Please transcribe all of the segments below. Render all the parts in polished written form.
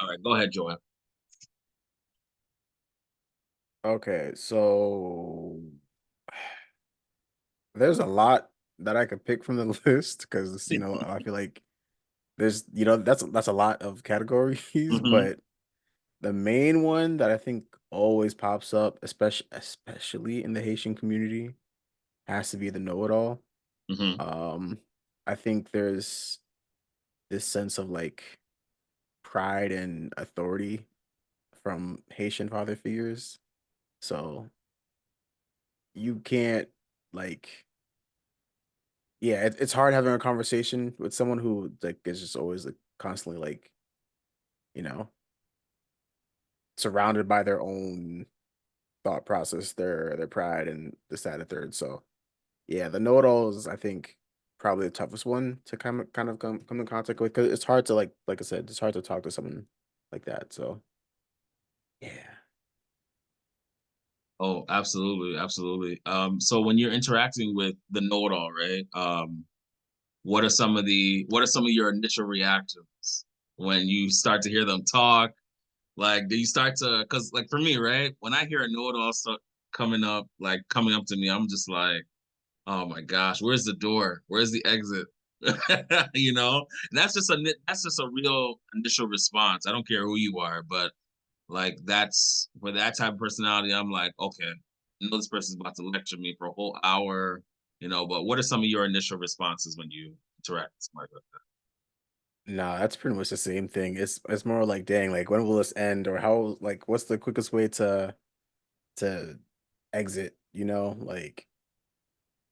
All right, go ahead, Joanne. Okay, so there's a lot that I could pick from the list because I feel like there's that's a lot of categories, Hmm. but the main one that I think always pops up, especially in the Haitian community, has to be the know-it-all. Hmm. Um, I think there's this sense of like pride and authority from Haitian father figures. So you can't like yeah, it's hard having a conversation with someone who like is just always like constantly like, you know, surrounded by their own thought process, their pride and this, that, and the third. So yeah, the know-it-alls, I think, probably the toughest one to kind of come in contact with because it's hard to like I said, it's hard to talk to someone like that. So yeah. Oh, absolutely, absolutely. So when you're interacting with the know-it-all, right? What are some of your initial reactions when you start to hear them talk? Like, do you start to, because like for me, right? When I hear a know-it-all coming up to me, I'm just like, oh my gosh, where's the door? Where's the exit? You know, and that's just a real initial response. I don't care who you are, but like that's for that type of personality, I'm like, okay, I know this person's about to lecture me for a whole hour, but what are some of your initial responses when you interact with somebody like No, that's pretty much the same thing. It's more like, dang, like when will this end, or how like what's the quickest way to exit? Like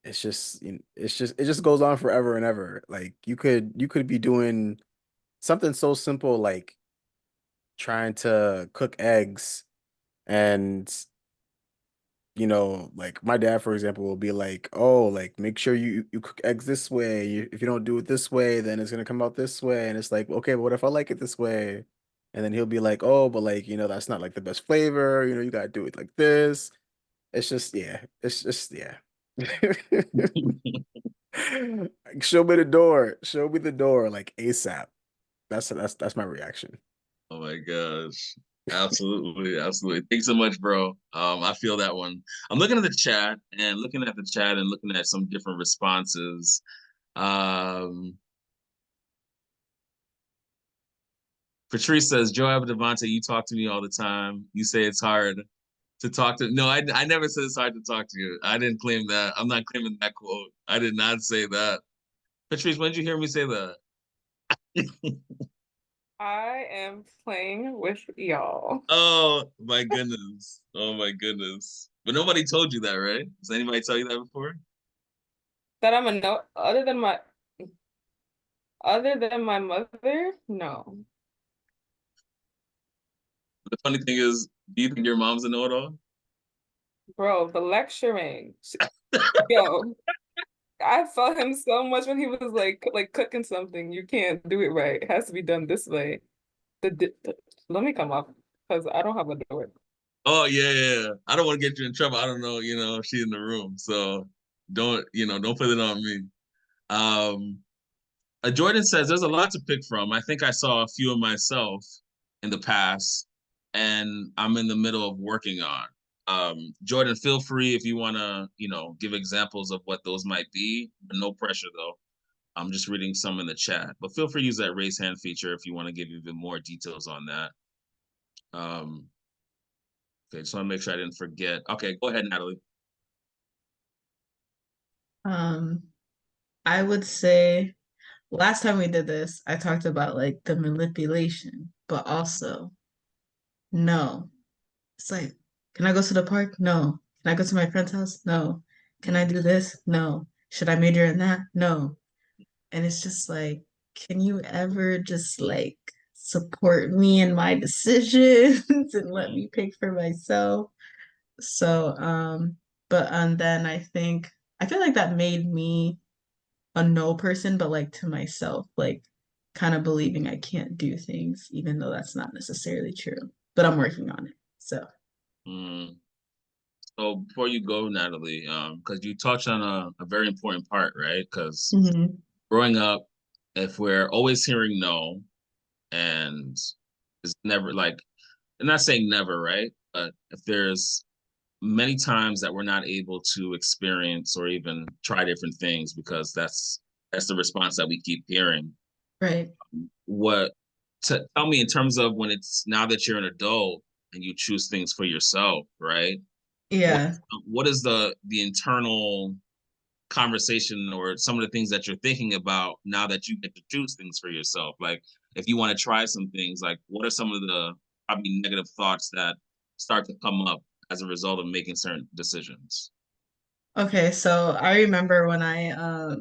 it just goes on forever and ever. Like you could be doing something so simple like trying to cook eggs and like my dad, for example, will be like, "Oh, like make sure you cook eggs this way. If you don't do it this way, then it's gonna come out this way." And it's like, okay, but what if I like it this way? And then he'll be like, "Oh, but like that's not like the best flavor. You gotta do it like this." It's just yeah. that? Like, show me the door. Show me the door, like ASAP. That's my reaction. Oh my gosh. Absolutely, absolutely. Thanks so much, bro. I feel that one. I'm looking at the chat and looking at some different responses. Um, Patrice says, Joab Devonte, you talk to me all the time. You say it's hard to talk to. No, I never said it's hard to talk to you. I didn't claim that. I'm not claiming that quote. I did not say that. Patrice, when did you hear me say that? I am playing with y'all. Oh my goodness. Oh my goodness. But nobody told you that, right? Does anybody tell you that before? That I'm a no other than my mother, no. The funny thing is, do you think your mom's a know-it-all? Bro, the lecturing. Yo, I felt him so much when he was like cooking something. You can't do it right. It has to be done this way. Let me come up because I don't have a door. Oh yeah, yeah, yeah. I don't want to get you in trouble. I don't know, if she's in the room. So don't put it on me. Um, Jordan says there's a lot to pick from. I think I saw a few of myself in the past, and I'm in the middle of working on. Jordan, feel free if you want to, give examples of what those might be, but no pressure though. I'm just reading some in the chat, but feel free to use that raise hand feature if you want to give even more details on that. Um, okay, just want to make sure I didn't forget. Okay, go ahead, Natalie. Um, I would say last time we did this, I talked about like the manipulation, but also no. It's like, can I go to the park? No. Can I go to my friend's house? No. Can I do this? No. Should I major in that? No. And it's just like, can you ever just like support me in my decisions and let Mm-hmm. me pick for myself? So, but and then I feel like that made me a no person, but like to myself, like kind of believing I can't do things, even though that's not necessarily true. But I'm working on it. So, Mm. So before you go, Natalie, because you touched on a very important part, right? Because mhm. growing up, if we're always hearing no and is never like, I'm not saying never, right? But if there's many times that we're not able to experience or even try different things because that's the response that we keep hearing. Right. What to tell me in terms of when it's now that you're an adult and you choose things for yourself, right? What Yeah. what is the internal conversation or some of the things that you're thinking about now that you get to choose things for yourself? Like if you want to try some things, like what are some of the probably negative thoughts that start to come up as a result of making certain decisions? Okay, so I remember when I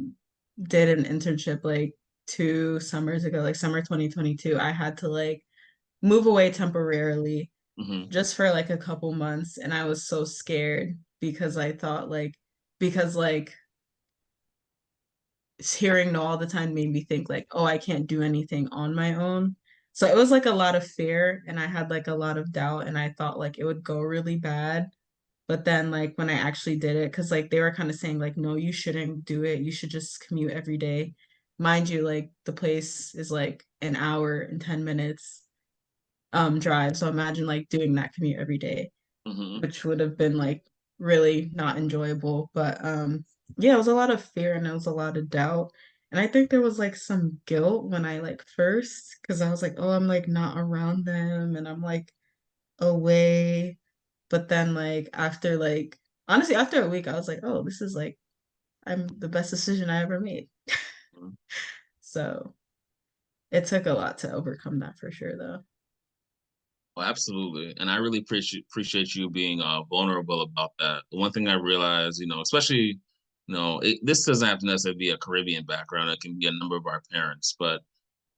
did an internship like 2 summers ago, like summer 2022, I had to like move away temporarily Hmm. just for like a couple months, and I was so scared because I thought because like hearing no all the time made me think like, oh, I can't do anything on my own. So it was like a lot of fear, and I had like a lot of doubt, and I thought like it would go really bad. But then like when I actually did it, because like they were kind of saying like, no, you shouldn't do it. You should just commute every day. Mind you, like the place is like an hour and 10 minutes drive. So imagine like doing that commute every day, Hmm. which would have been like really not enjoyable. But yeah, it was a lot of fear and it was a lot of doubt. And I think there was like some guilt when I like first, because I was like, oh, I'm like not around them and I'm like away. But then like after like honestly after a week I was like, oh, this is like I'm the best decision I ever made. So it took a lot to overcome that for sure though. Well, absolutely, and I really appreciate you being vulnerable about that. The one thing I realized, especially, this doesn't have to necessarily be a Caribbean background. It can be a number of our parents, but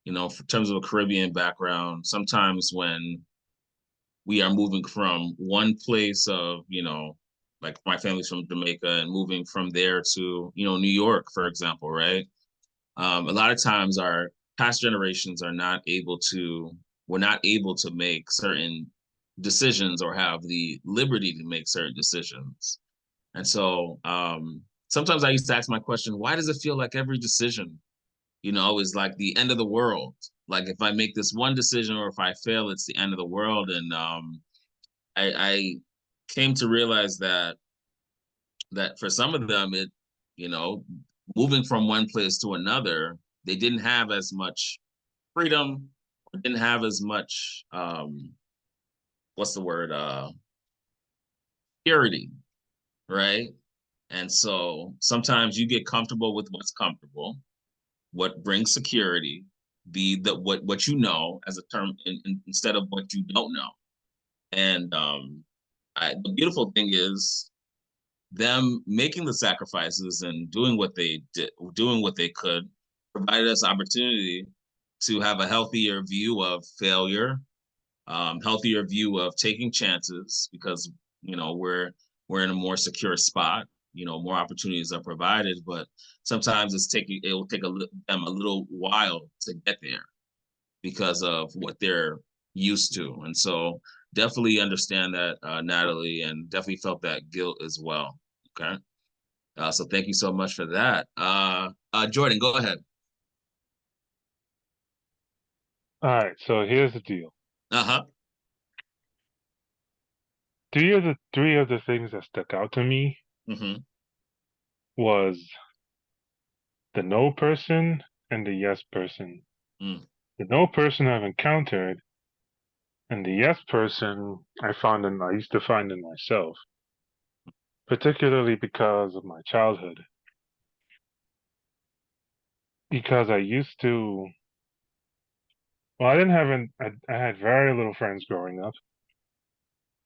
for terms of a Caribbean background, sometimes when we are moving from one place of, like my family's from Jamaica and moving from there to, New York, for example, right? A lot of times our past generations are not able to, we're not able to make certain decisions or have the liberty to make certain decisions. And so sometimes I used to ask my question, why does it feel like every decision, is like the end of the world? Like if I make this one decision or if I fail, it's the end of the world. And I came to realize that for some of them, you know, moving from one place to another, they didn't have as much freedom, didn't have as much what's the word? Security, right? And so sometimes you get comfortable with what's comfortable, what brings security, the what you know as a term instead of what you don't know. And the beautiful thing is them making the sacrifices and doing what they did, doing what they could, provided us opportunity to have a healthier view of failure, healthier view of taking chances because we're in a more secure spot. More opportunities are provided, but sometimes it will take them a little while to get there because of what they're used to. And so definitely understand that, Natalie, and definitely felt that guilt as well. Okay. So thank you so much for that. Jordan, go ahead. All right, so here's the deal. Uh-huh. Three of the things that stuck out to me Mm-hmm. was the no person and the yes person. Mm. The no person I've encountered, and the yes person I used to find in myself, particularly because of my childhood. Because I used to, well, I didn't have I had very little friends growing up.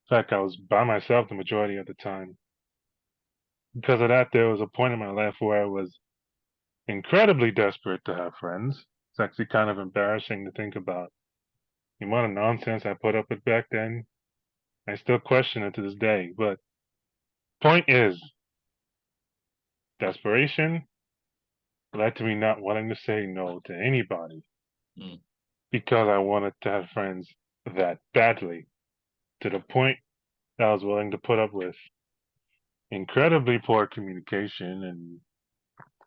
In fact, I was by myself the majority of the time. Because of that, there was a point in my life where I was incredibly desperate to have friends. It's actually kind of embarrassing to think about the amount of nonsense I put up with back then. I still question it to this day. But point is, desperation led to me not wanting to say no to anybody Mm. because I wanted to have friends that badly, to the point that I was willing to put up with incredibly poor communication and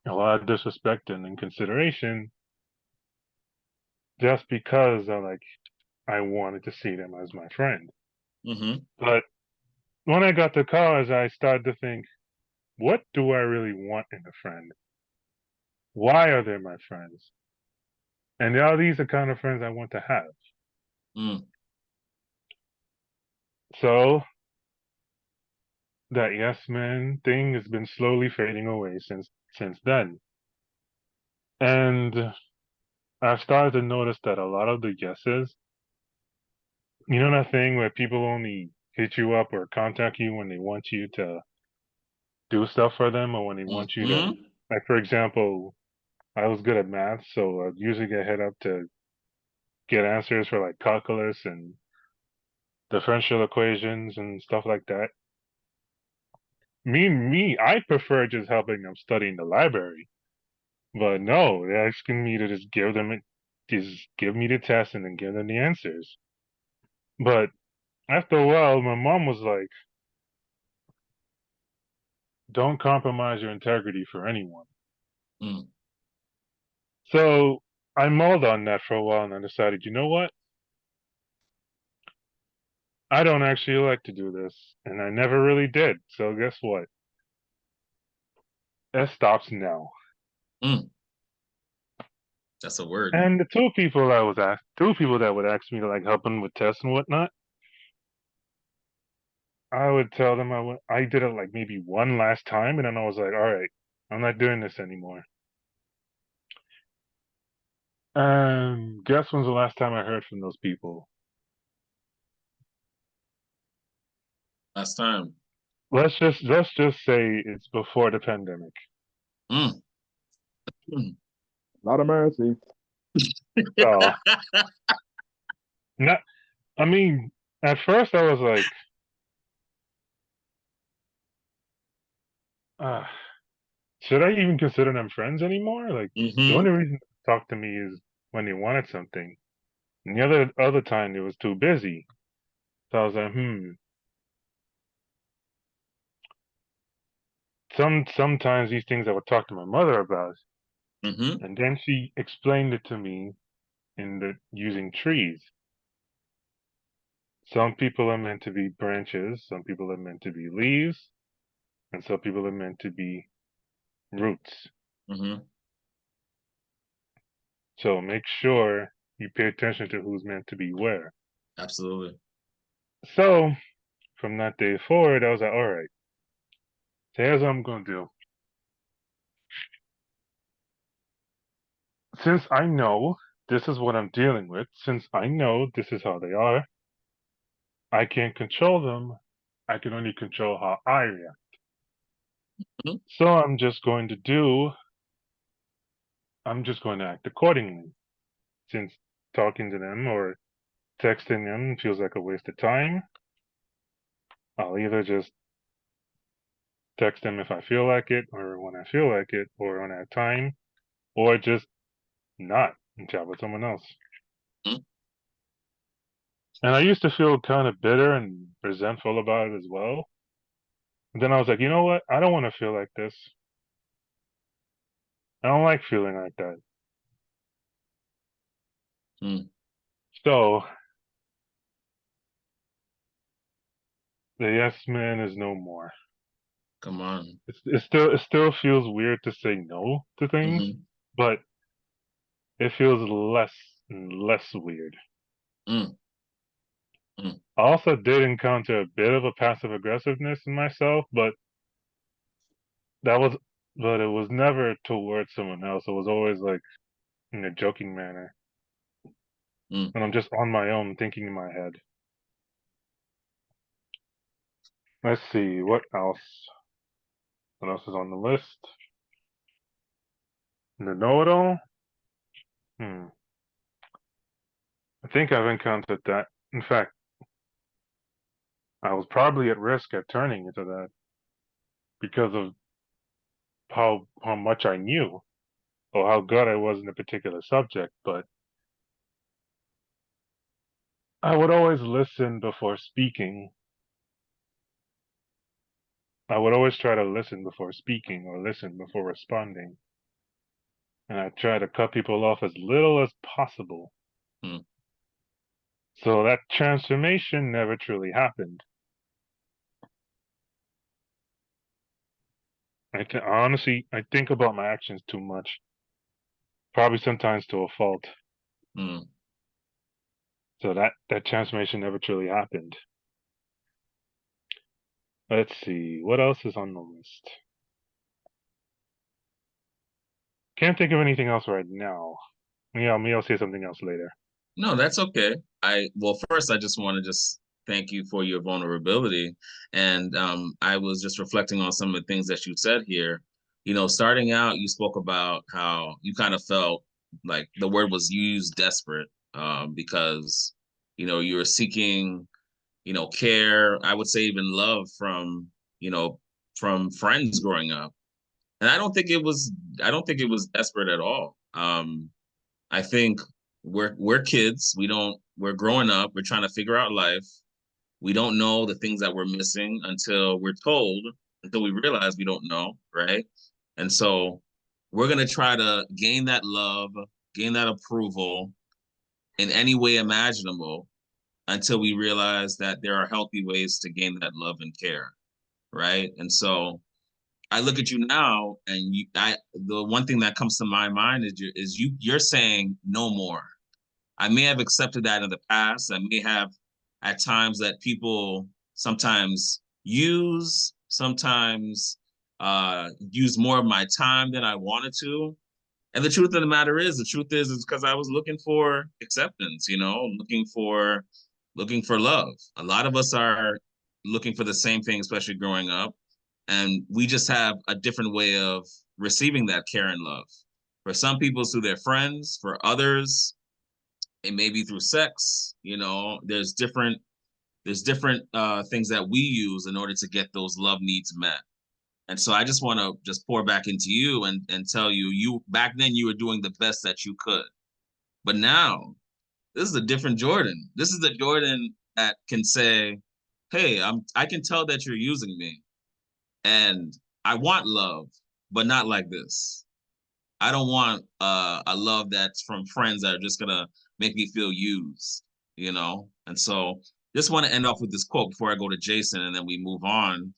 a lot of disrespect and inconsideration just because I like I wanted to see them as my friend. Mm-hmm. But when I got to college, I started to think, what do I really want in a friend? Why are they my friends? And are these the kind of friends I want to have? Mm. So that yes man thing has been slowly fading away since then. And I've started to notice that a lot of the yeses, you know that thing where people only hit you up or contact you when they want you to do stuff for them or when they want you to, Mm-hmm. like for example, I was good at math, so I'd usually get hit up to get answers for like calculus and differential equations and stuff like that. I prefer just helping them study in the library. But no, they're asking me to just give me the test and then give them the answers. But after a while, my mom was like, "Don't compromise your integrity for anyone." Mm. So I mulled on that for a while, and I decided, you know what? I don't actually like to do this, and I never really did. So guess what? It stops now. Mm. That's a word. And the two people that would ask me to like help them with tests and whatnot, I would tell them I did it like maybe one last time, and then I was like, all right, I'm not doing this anymore. Guess when's the last time I heard from those people? Last time. Let's just say it's before the pandemic. Mm. Mm. Lot of mercy. So not I mean, at first I was like, uh, should I even consider them friends anymore? Like the Mm-hmm. only reason they talk to me is when they wanted something. And the other time it was too busy. So I was like, sometimes these things I would talk to my mother about, Mm-hmm. and then she explained it to me in the using trees. Some people are meant to be branches, some people are meant to be leaves, and some people are meant to be roots. Mm-hmm. So make sure you pay attention to who's meant to be where. Absolutely. So from that day forward, I was like, all right, so here's what I'm gonna do. Since I know this is what I'm dealing with, since I know this is how they are, I can't control them. I can only control how I react. Mm-hmm. So I'm just going to act accordingly. Since talking to them or texting them feels like a waste of time, I'll either just text them if I feel like it, or when I feel like it, or when I have time, or just not and chat with someone else. Mm-hmm. And I used to feel kind of bitter and resentful about it as well. And then I was like, you know what? I don't want to feel like this. I don't like feeling like that. Mm. So the yes man is no more. Come on. It still feels weird to say no to things, Mm-hmm. but it feels less and less weird. Mm. Mm. I also did encounter a bit of a passive aggressiveness in myself, that was but it was never towards someone else. It was always like in a joking manner. Mm. And I'm just on my own thinking in my head. Let's see, what else? What else is on the list? The know-it-all? Hmm. I think I've encountered that. In fact, I was probably at risk at turning into that because of how much I knew or how good I was in a particular subject, but I would always listen before speaking. I would always try to listen before speaking or listen before responding. And I try to cut people off as little as possible. Mm. So that transformation never truly happened. Honestly, I think about my actions too much. Probably sometimes to a fault. Mm. So that transformation never truly happened. Let's see, what else is on the list? Can't think of anything else right now. Yeah, maybe I'll say something else later. No, that's okay. Well, first, I just want to just thank you for your vulnerability. And I was just reflecting on some of the things that you said here. You know, starting out, you spoke about how you kind of felt like the word was used desperate, because, you were seeking, care, I would say even love you know, from friends growing up. And I don't think it was desperate at all. I think we're kids. We're growing up. We're trying to figure out life. We don't know the things that we're missing until we're told, until we realize we don't know, right? And so we're gonna try to gain that love, gain that approval in any way imaginable until we realize that there are healthy ways to gain that love and care, right? And so I look at you now, and the one thing that comes to my mind is you're saying no more. I may have accepted that in the past. I may have at times that people sometimes use more of my time than I wanted to. And the truth of the truth is because I was looking for acceptance, looking for love. A lot of us are looking for the same thing, especially growing up, and we just have a different way of receiving that care and love. For some people, it's through their friends. For others, it may be through sex. There's different things that we use in order to get those love needs met. And so I just want to just pour back into you and tell you, you back then you were doing the best that you could. But now this is a different Jordan. This is the Jordan that can say, "Hey, I can tell that you're using me, and I want love, but not like this. I don't want a love that's from friends that are just gonna make me feel used. And so, just want to end off with this quote before I go to Jason, and then we move on.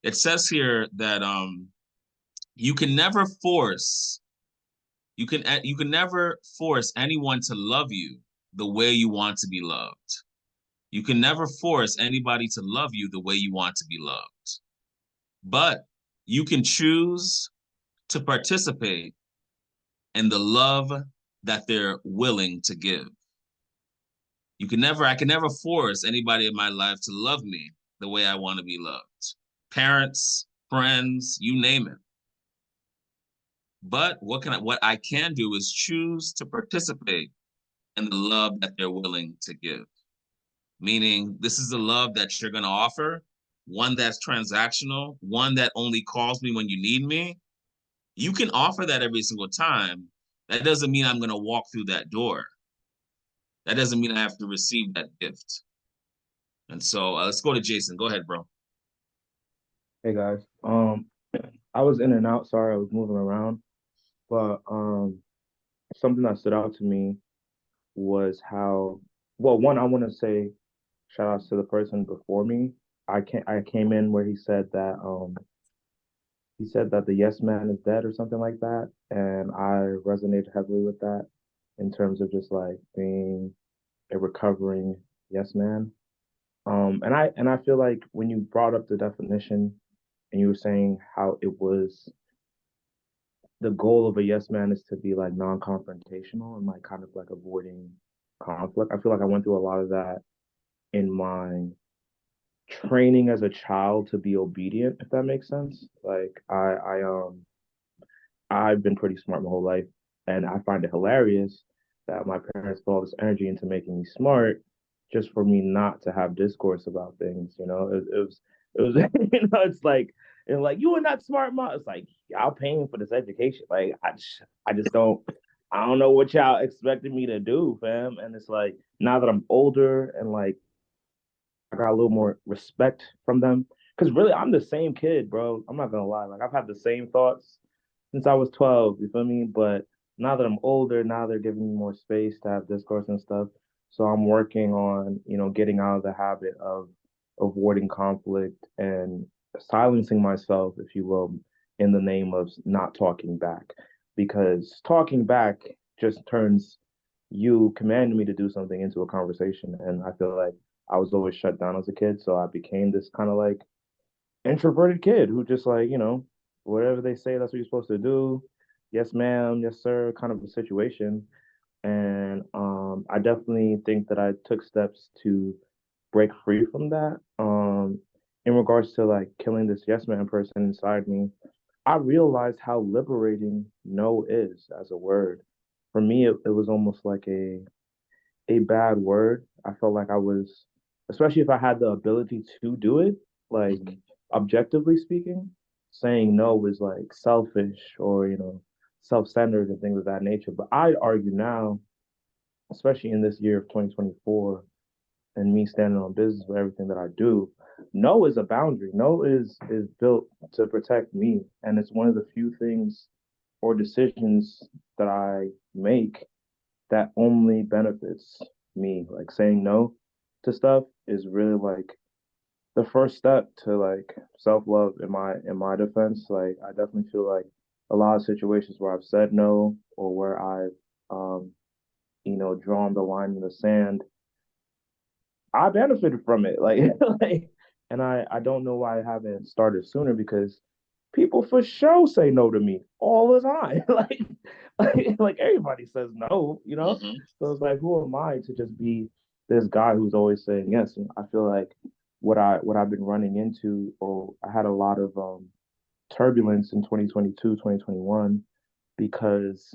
It says here that you can never force you can never force anyone to love you the way you want to be loved. You can never force anybody to love you the way you want to be loved. But you can choose to participate in the love that they're willing to give. I can never force anybody in my life to love me the way I want to be loved. Parents, friends, you name it. But what I can do is choose to participate in the love that they're willing to give. Meaning, this is the love that you're going to offer, one that's transactional, one that only calls me when you need me. You can offer that every single time. That doesn't mean I'm going to walk through that door. That doesn't mean I have to receive that gift. And so let's go to Jason. Go ahead, bro. Hey guys. I was in and out, sorry, I was moving around, but something that stood out to me was how well, one, I want to say shout outs to the person before me. I came in where he said that the yes man is dead or something like that, and I resonated heavily with that in terms of just like being a recovering yes man. And I feel like when you brought up the definition and you were saying how it was the goal of a yes man is to be like non-confrontational and like kind of like avoiding conflict. I feel like I went through a lot of that in my training as a child to be obedient, if that makes sense. Like I've been pretty smart my whole life, and I find it hilarious that my parents put all this energy into making me smart just for me not to have discourse about things. It was it's like and like you are not smart, mom. It's like y'all paying for this education. Like I just I don't know what y'all expected me to do, fam. And it's like now that I'm older and like I got a little more respect from them. Because really, I'm the same kid, bro. I'm not gonna lie. Like I've had the same thoughts since I was 12. You feel me? But now that I'm older, now they're giving me more space to have discourse and stuff. So I'm working on, getting out of the habit of avoiding conflict and silencing myself, if you will, in the name of not talking back. Because talking back just turns you commanding me to do something into a conversation. And I feel like I was always shut down as a kid. So I became this kind of like introverted kid who just like, whatever they say, that's what you're supposed to do. Yes, ma'am. Yes, sir. Kind of a situation. And I definitely think that I took steps to break free from that. In regards to like killing this yes man person inside me, I realized how liberating no is as a word. For me, it was almost like a bad word. I felt like I was, especially if I had the ability to do it, like objectively speaking, saying no was like selfish or, self-centered and things of that nature. But I'd argue now, especially in this year of 2024 and me standing on business with everything that I do, no is a boundary. No is built to protect me. And it's one of the few things or decisions that I make that only benefits me. Like saying no to stuff is really like the first step to like self-love in my defense. Like I definitely feel like a lot of situations where I've said no or where I've drawn the line in the sand, I benefited from it. Like like and I don't know why I haven't started sooner because people for sure say no to me all the time. like everybody says no. Mm-hmm. So it's like, who am I to just be this guy who's always saying yes? And I feel like what I've been running into, or I had a lot of turbulence in 2022, 2021, because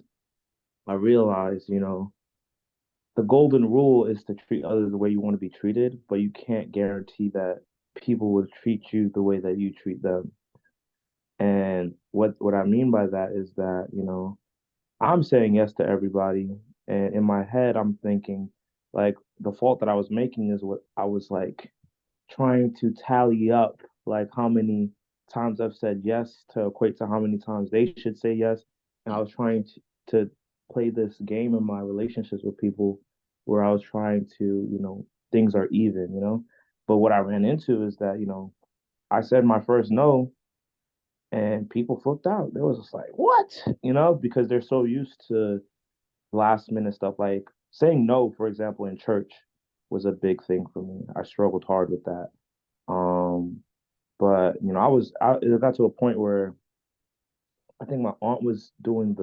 I realized, the golden rule is to treat others the way you want to be treated, but you can't guarantee that people will treat you the way that you treat them. And what I mean by that is that, I'm saying yes to everybody. And in my head, I'm thinking like the fault that I was making is what I was like trying to tally up like how many times I've said yes to equate to how many times they should say yes. And I was trying to play this game in my relationships with people where I was trying to, things are even. But what I ran into is that, I said my first no and people flipped out. They was just like, what? Because they're so used to last minute stuff. Like saying no, for example, in church was a big thing for me. I struggled hard with that. Um, but it got to a point where I think my aunt was doing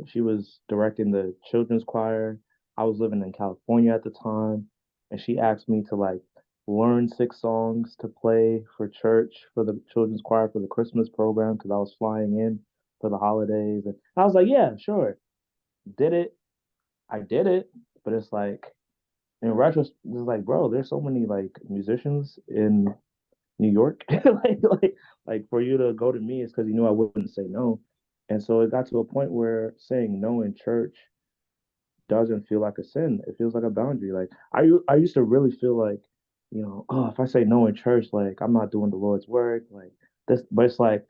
she was directing the children's choir. I was living in California at the time, and she asked me to like learn 6 songs to play for church for the children's choir for the Christmas program because I was flying in for the holidays, and I was like, yeah, sure, did it. I did it, but it's like in retrospect, it's like, bro, there's so many like musicians in New York. like for you to go to me is because you knew I wouldn't say no. And so it got to a point where saying no in church doesn't feel like a sin. It feels like a boundary. Like I used to really feel like, oh, if I say no in church, like I'm not doing the Lord's work, like this. But it's like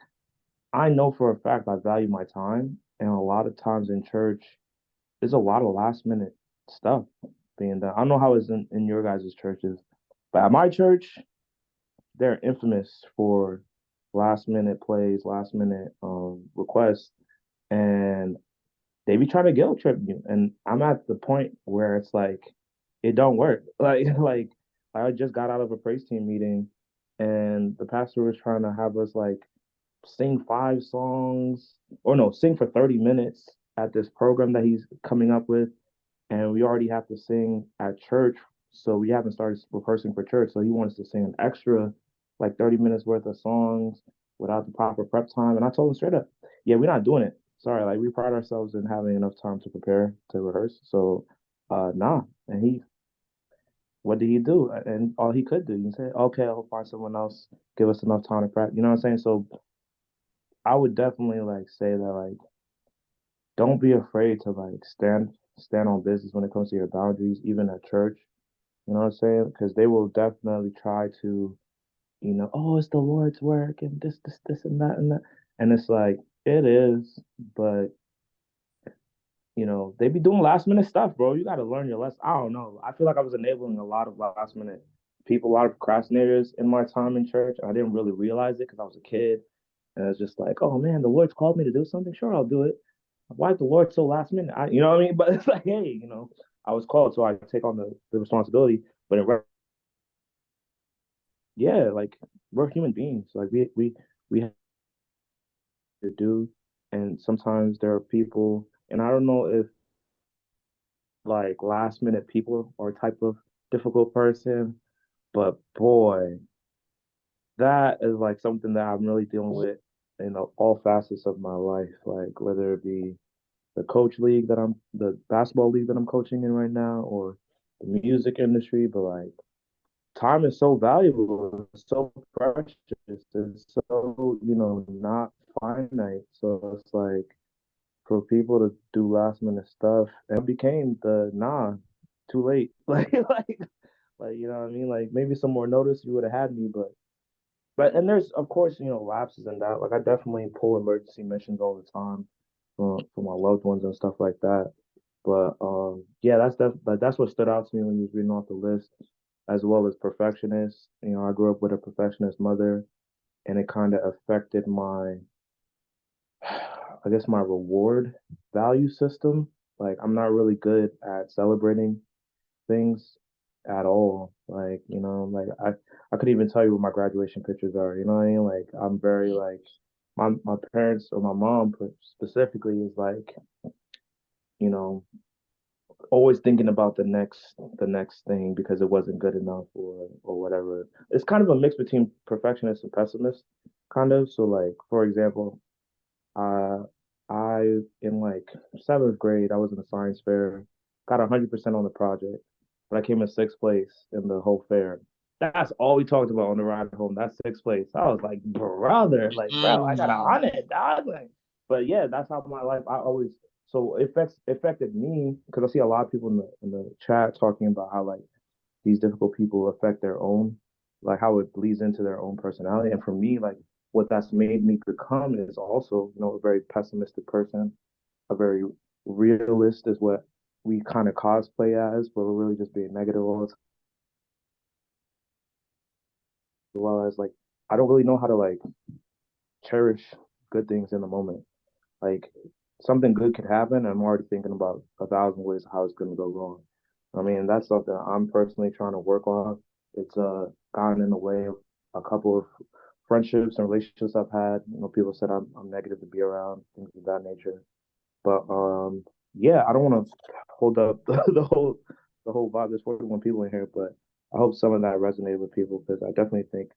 I know for a fact I value my time, and a lot of times in church, there's a lot of last minute stuff being done. I don't know how it's in your guys' churches, but at my church, they're infamous for last minute plays, last minute requests, and they be trying to guilt trip you. And I'm at the point where it's like it don't work. Like I just got out of a praise team meeting, and the pastor was trying to have us like sing 5 songs, or no, sing for 30 minutes at this program that he's coming up with, and we already have to sing at church, so we haven't started rehearsing for church. So he wants to sing an extra like 30 minutes worth of songs without the proper prep time. And I told him straight up, yeah, we're not doing it. Sorry, like we pride ourselves in having enough time to prepare to rehearse. So nah. And what did he do? And all he could do, he said, okay, I'll find someone else, give us enough time to prep. You know what I'm saying? So I would definitely like say that like don't be afraid to like stand on business when it comes to your boundaries, even at church. You know what I'm saying? Because they will definitely try to, oh, it's the Lord's work and this and that and that. And it's like it is, but they be doing last minute stuff, bro. You got to learn your lesson. I don't know. I feel like I was enabling a lot of last minute people, a lot of procrastinators in my time in church. I didn't really realize it because I was a kid. And it's just like, oh man, the Lord's called me to do something. Sure, I'll do it. Why is the Lord so last minute? You know what I mean? But it's like, hey, I was called, so I take on the responsibility. But yeah, like we're human beings. Like we have to do, and sometimes there are people, and I don't know if like last minute people are a type of difficult person, but boy, that is like something that I'm really dealing with in all facets of my life. Like whether it be the basketball league that I'm coaching in right now, or the music industry. But like time is so valuable, it's so precious, it's so, not finite. So it's like for people to do last minute stuff, and it became the too late. Like you know what I mean? Like maybe some more notice you would have had me, but and there's of course, lapses in that. Like I definitely pull emergency missions all the time for my loved ones and stuff like that. But yeah, that's what stood out to me when you was reading off the list, as well as perfectionist. I grew up with a perfectionist mother, and it kind of affected I guess my reward value system. Like I'm not really good at celebrating things at all. Like, like I could even tell you what my graduation pictures are, you know what I mean? Like I'm very like my parents or my mom specifically is like, you know, always thinking about the next thing because it wasn't good enough or whatever. It's kind of a mix between perfectionist and pessimist, kind of. So like for example, uh I in like seventh grade I was in a science fair, got 100% on the project, but I came in sixth place in the whole fair. That's all we talked about on the ride home. That's sixth place. I was like, brother, like, bro, I got 100, dog. Like, but yeah, that's how my life. I always so it affected me because I see a lot of people in the chat talking about how like these difficult people affect their own, like how it bleeds into their own personality. And for me, like what that's made me become is also, a very pessimistic person, a very realist is what we kind of cosplay as, but we're really just being negative all the time. As well as like, I don't really know how to like cherish good things in the moment. Like something good could happen, and I'm already thinking about a thousand ways how it's going to go wrong. I mean, that's something I'm personally trying to work on. It's gotten in the way of a couple of friendships and relationships I've had. People said I'm negative to be around, things of that nature. But yeah, I don't want to hold up the whole vibe. There's 41 people in here, but I hope some of that resonated with people because I definitely think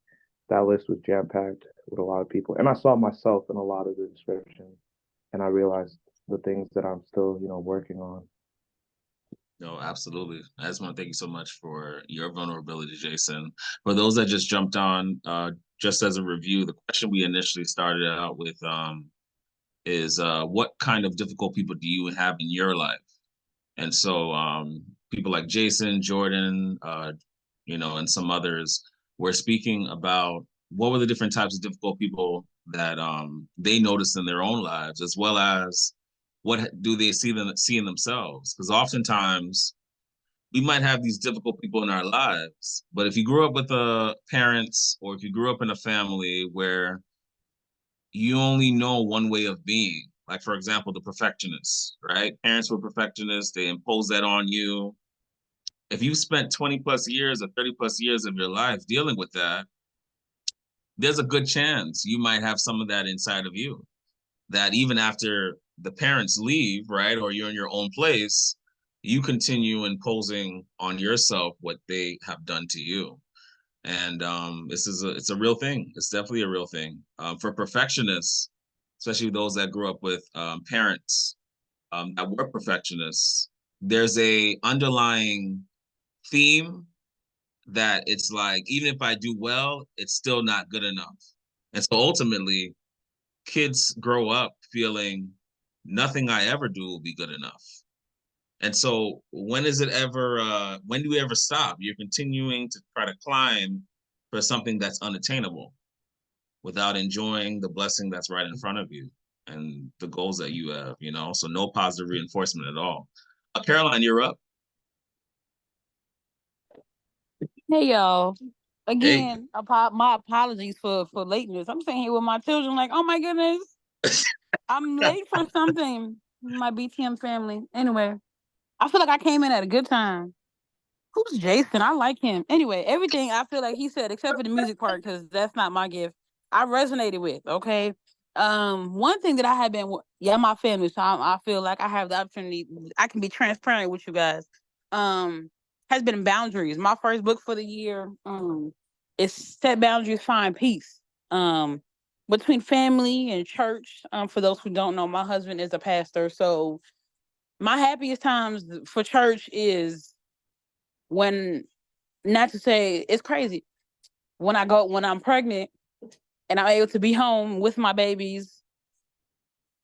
that list was jam packed with a lot of people, and I saw myself in a lot of the descriptions, and I realized the things that I'm still, working on. No, absolutely. I just want to thank you so much for your vulnerability, Jason. For those that just jumped on, just as a review, the question we initially started out with is what kind of difficult people do you have in your life? And so people like Jason, Jordan, and some others were speaking about what were the different types of difficult people that they noticed in their own lives, as well as what do they see in themselves? Because oftentimes we might have these difficult people in our lives, but if you grew up with parents or if you grew up in a family where you only know one way of being, like for example, the perfectionists, right? Parents were perfectionists, they impose that on you. If you spent 20 plus years or 30 plus years of your life dealing with that, there's a good chance you might have some of that inside of you. That even after the parents leave, right, or you're in your own place, you continue imposing on yourself what they have done to you. And it's a real thing. It's definitely a real thing. For perfectionists, especially those that grew up with parents that were perfectionists, there's a underlying theme that it's like, even if I do well, it's still not good enough. And so ultimately, kids grow up feeling nothing I ever do will be good enough. And so when do we ever stop? You're continuing to try to climb for something that's unattainable without enjoying the blessing that's right in front of you. and the goals that you have, so no positive reinforcement at all. Caroline, you're up. Hey y'all. Hey. Again, my apologies for lateness. I'm sitting here with my children like, oh my goodness, I'm late for something. My BTM family. Anyway, I feel like I came in at a good time. Who's Jason? I like him. Anyway, everything I feel like he said, except for the music part, because that's not my gift, I resonated with. Okay. One thing that I have been, my family, so I feel like I have the opportunity. I can be transparent with you guys. Has been boundaries. My first book for the year. Is set boundaries, find peace. Between family and church. For those who don't know, my husband is a pastor, so my happiest times for church is when, not to say it's crazy, when I'm pregnant and I'm able to be home with my babies,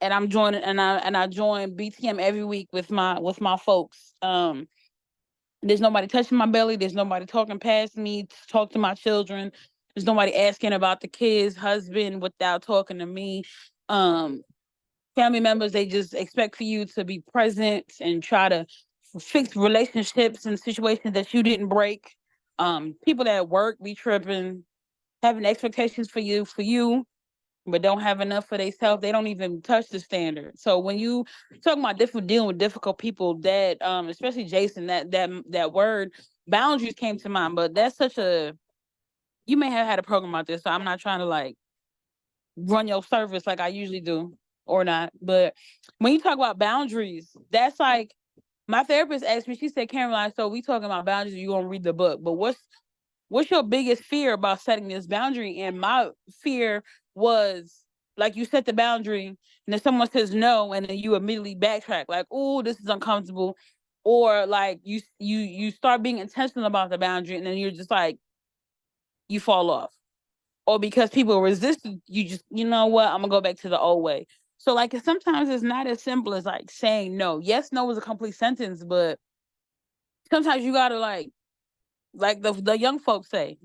and I'm joining and I join BTM every week with my folks. There's nobody touching my belly, there's nobody talking past me to talk to my children, there's nobody asking about the kids husband without talking to me. Family members, they just expect for you to be present and try to fix relationships and situations that you didn't break. People at work be tripping, having expectations for you, but don't have enough for themselves. They don't even touch the standard. So when you talking about dealing with difficult people, that especially Jason, that word boundaries came to mind. But that's such a, you may have had a program about this, so I'm not trying to like run your service like I usually do or not. But when you talk about boundaries, that's like, my therapist asked me, she said, Caroline, so we talking about boundaries, you gonna read the book, but what's your biggest fear about setting this boundary? And my fear was, like, you set the boundary and then someone says no, and then you immediately backtrack like, oh, this is uncomfortable. Or like you start being intentional about the boundary and then you're just like, you fall off. Or because people resist, you just, you know what, I'm gonna go back to the old way. So like, sometimes it's not as simple as like saying no. Yes, no is a complete sentence, but sometimes you gotta like the young folks say,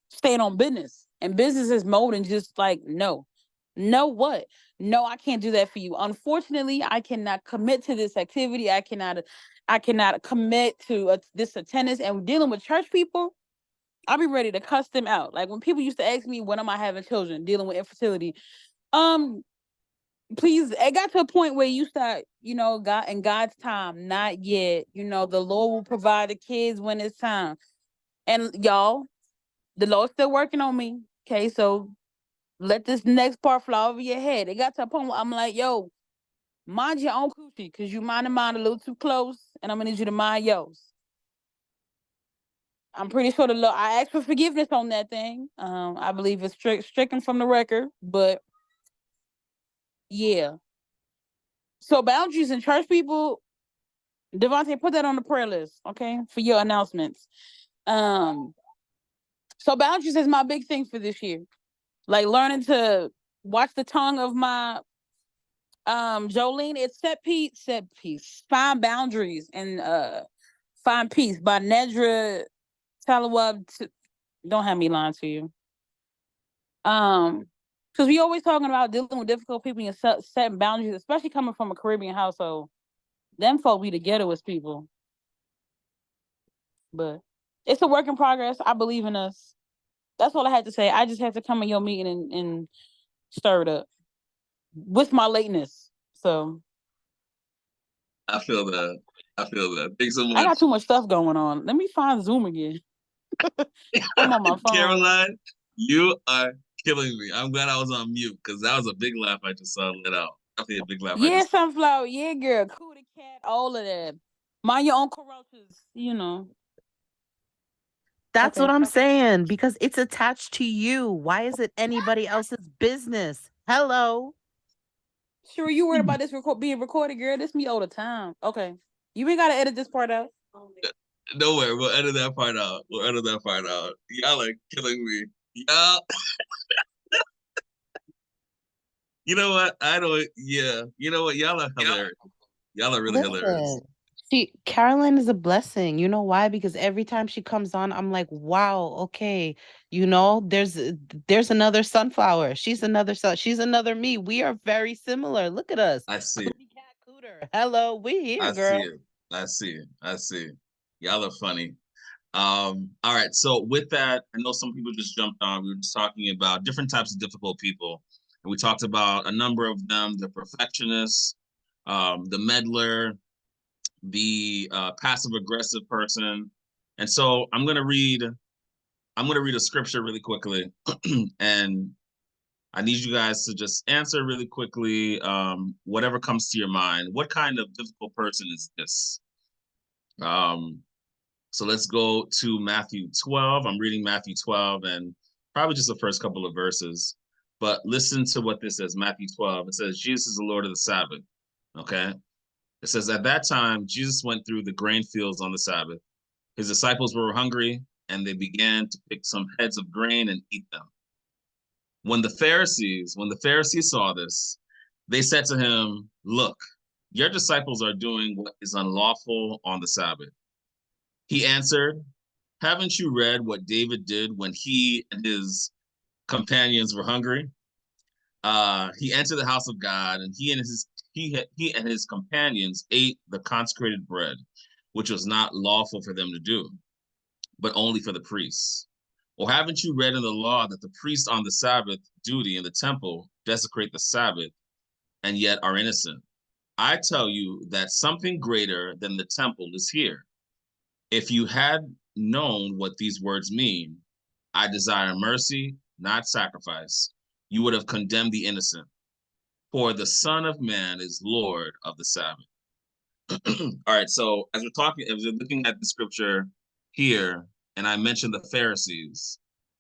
staying on business. And business is more than just like no. No what? No, I can't do that for you. Unfortunately, I cannot commit to this activity. I cannot commit to this attendance. And dealing with church people, I'll be ready to cuss them out. Like when people used to ask me, when am I having children, dealing with infertility? Um, please, it got to a point where you start, God, in God's time, not yet. The Lord will provide the kids when it's time. And y'all, the Lord's still working on me. Okay, so let this next part fly over your head. It got to a point where I'm like, yo, mind your own coochie, because you mind mine a little too close, and I'm gonna need you to mind yours. I'm pretty sure the Lord, I asked for forgiveness on that thing. I believe it's stricken from the record, but yeah. So boundaries and church people, Devonte, put that on the prayer list, okay, for your announcements. Um, so boundaries is my big thing for this year. Like learning to watch the tongue of my Jolene. It's set peace, find boundaries, and find peace by Nedra Talawab. Don't have me lying to you. Because we always talking about dealing with difficult people and setting boundaries, especially coming from a Caribbean household. Them folk be the ghettoest people. But it's a work in progress. I believe in us. That's all I had to say. I just had to come in your meeting and stir it up with my lateness. So I feel that. Thanks so I much. got too much stuff going on. Let me find Zoom again. I'm on my phone. Caroline, you are killing me. I'm glad I was on mute because that was a big laugh I just saw let out. Definitely a big laugh. Yeah, sunflower. Yeah, girl. Cool the cat. All of that. Mind your own corruptions. That's Okay. what I'm saying, because it's attached to you. Why is it anybody else's business? Hello. Sure, you worried about this being recorded, girl? This me all the time. Okay. You ain't gotta edit this part out. Don't worry, we'll edit that part out. Y'all are killing me. Y'all. You know what? I don't. Yeah. You know what? Y'all are hilarious. Y'all are really hilarious. Listen, Caroline is a blessing. You know why? Because every time she comes on, I'm like, wow, okay. There's another sunflower. She's another she's another me. We are very similar. Look at us. I see it. Cootie cat cooter. Hello, we here, I girl. see it. I see it. I see it. Y'all are funny. All right. So with that, I know some people just jumped on. We were just talking about different types of difficult people. And we talked about a number of them, the perfectionists, the meddler, the passive aggressive person. And so I'm gonna read a scripture really quickly. And I need you guys to just answer really quickly, whatever comes to your mind. What kind of difficult person is this? Um, So let's go to Matthew 12. I'm reading Matthew 12 and probably just the first couple of verses. But listen to what this says, Matthew 12. It says, Jesus is the Lord of the Sabbath. Okay. It says, at that time, Jesus went through the grain fields on the Sabbath. His disciples were hungry, and they began to pick some heads of grain and eat them. When the Pharisees saw this, they said to him, look, your disciples are doing what is unlawful on the Sabbath. He answered, haven't you read what David did when he and his companions were hungry? He entered the house of God, and he and his companions ate the consecrated bread, which was not lawful for them to do, but only for the priests. Or haven't you read in the law that the priests on the Sabbath duty in the temple desecrate the Sabbath and yet are innocent? I tell you that something greater than the temple is here. If you had known what these words mean, I desire mercy, not sacrifice, you would have condemned the innocent. For the Son of Man is Lord of the Sabbath. All right, so as we're looking at the scripture here, and I mentioned the Pharisees,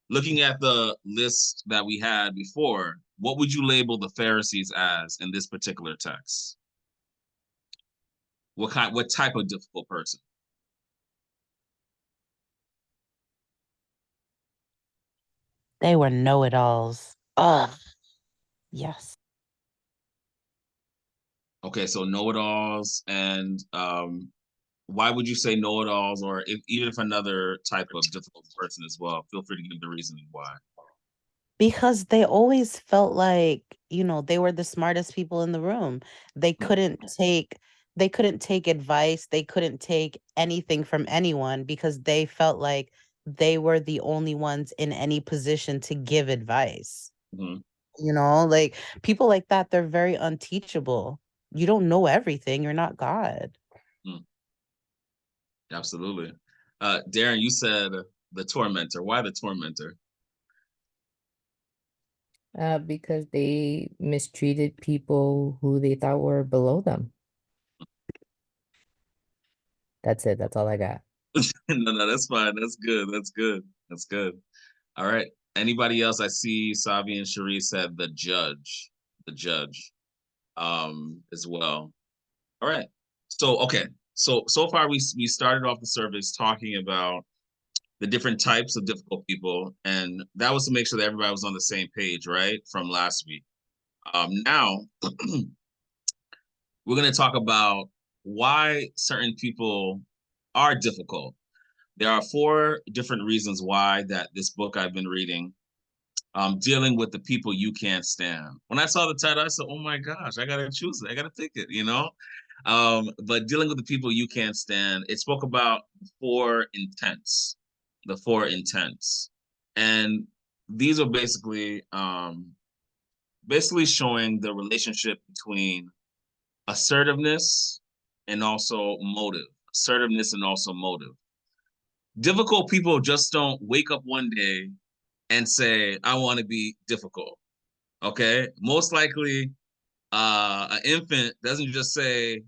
looking at the list that we had before, what would you label the Pharisees as in this particular text? What type of difficult person? They were know-it-alls. Ugh. Yes. Okay, so know-it-alls, and why would you say know-it-alls, or even if another type of difficult person as well? Feel free to give the reasoning why. Because they always felt like, they were the smartest people in the room. They couldn't take advice. They couldn't take anything from anyone because they felt like they were the only ones in any position to give advice. Mhm. Like people like that, they're very unteachable. You don't know everything. You're not God. Mm, absolutely. Darren, you said the tormentor. Why the tormentor? Because they mistreated people who they thought were below them. That's it. That's all I got. No, that's fine. That's good. That's good. That's good. All right. Anybody else? I see Savi and Cherie said the judge. The judge. As well. All right. So okay. So far we started off the service talking about the different types of difficult people, and that was to make sure that everybody was on the same page, right? From last week. Now we're going to talk about why certain people are difficult. There are 4 different reasons why that this book I've been reading, dealing with the people you can't stand. When I saw the title, I said, "Oh my gosh, I gotta choose it. I gotta pick it." But dealing with the people you can't stand, it spoke about the 4 intents, and these are basically showing the relationship between assertiveness and also motive. Assertiveness and also motive. Difficult people just don't wake up one day and say, I want to be difficult. Okay. Most likely, an infant doesn't just say,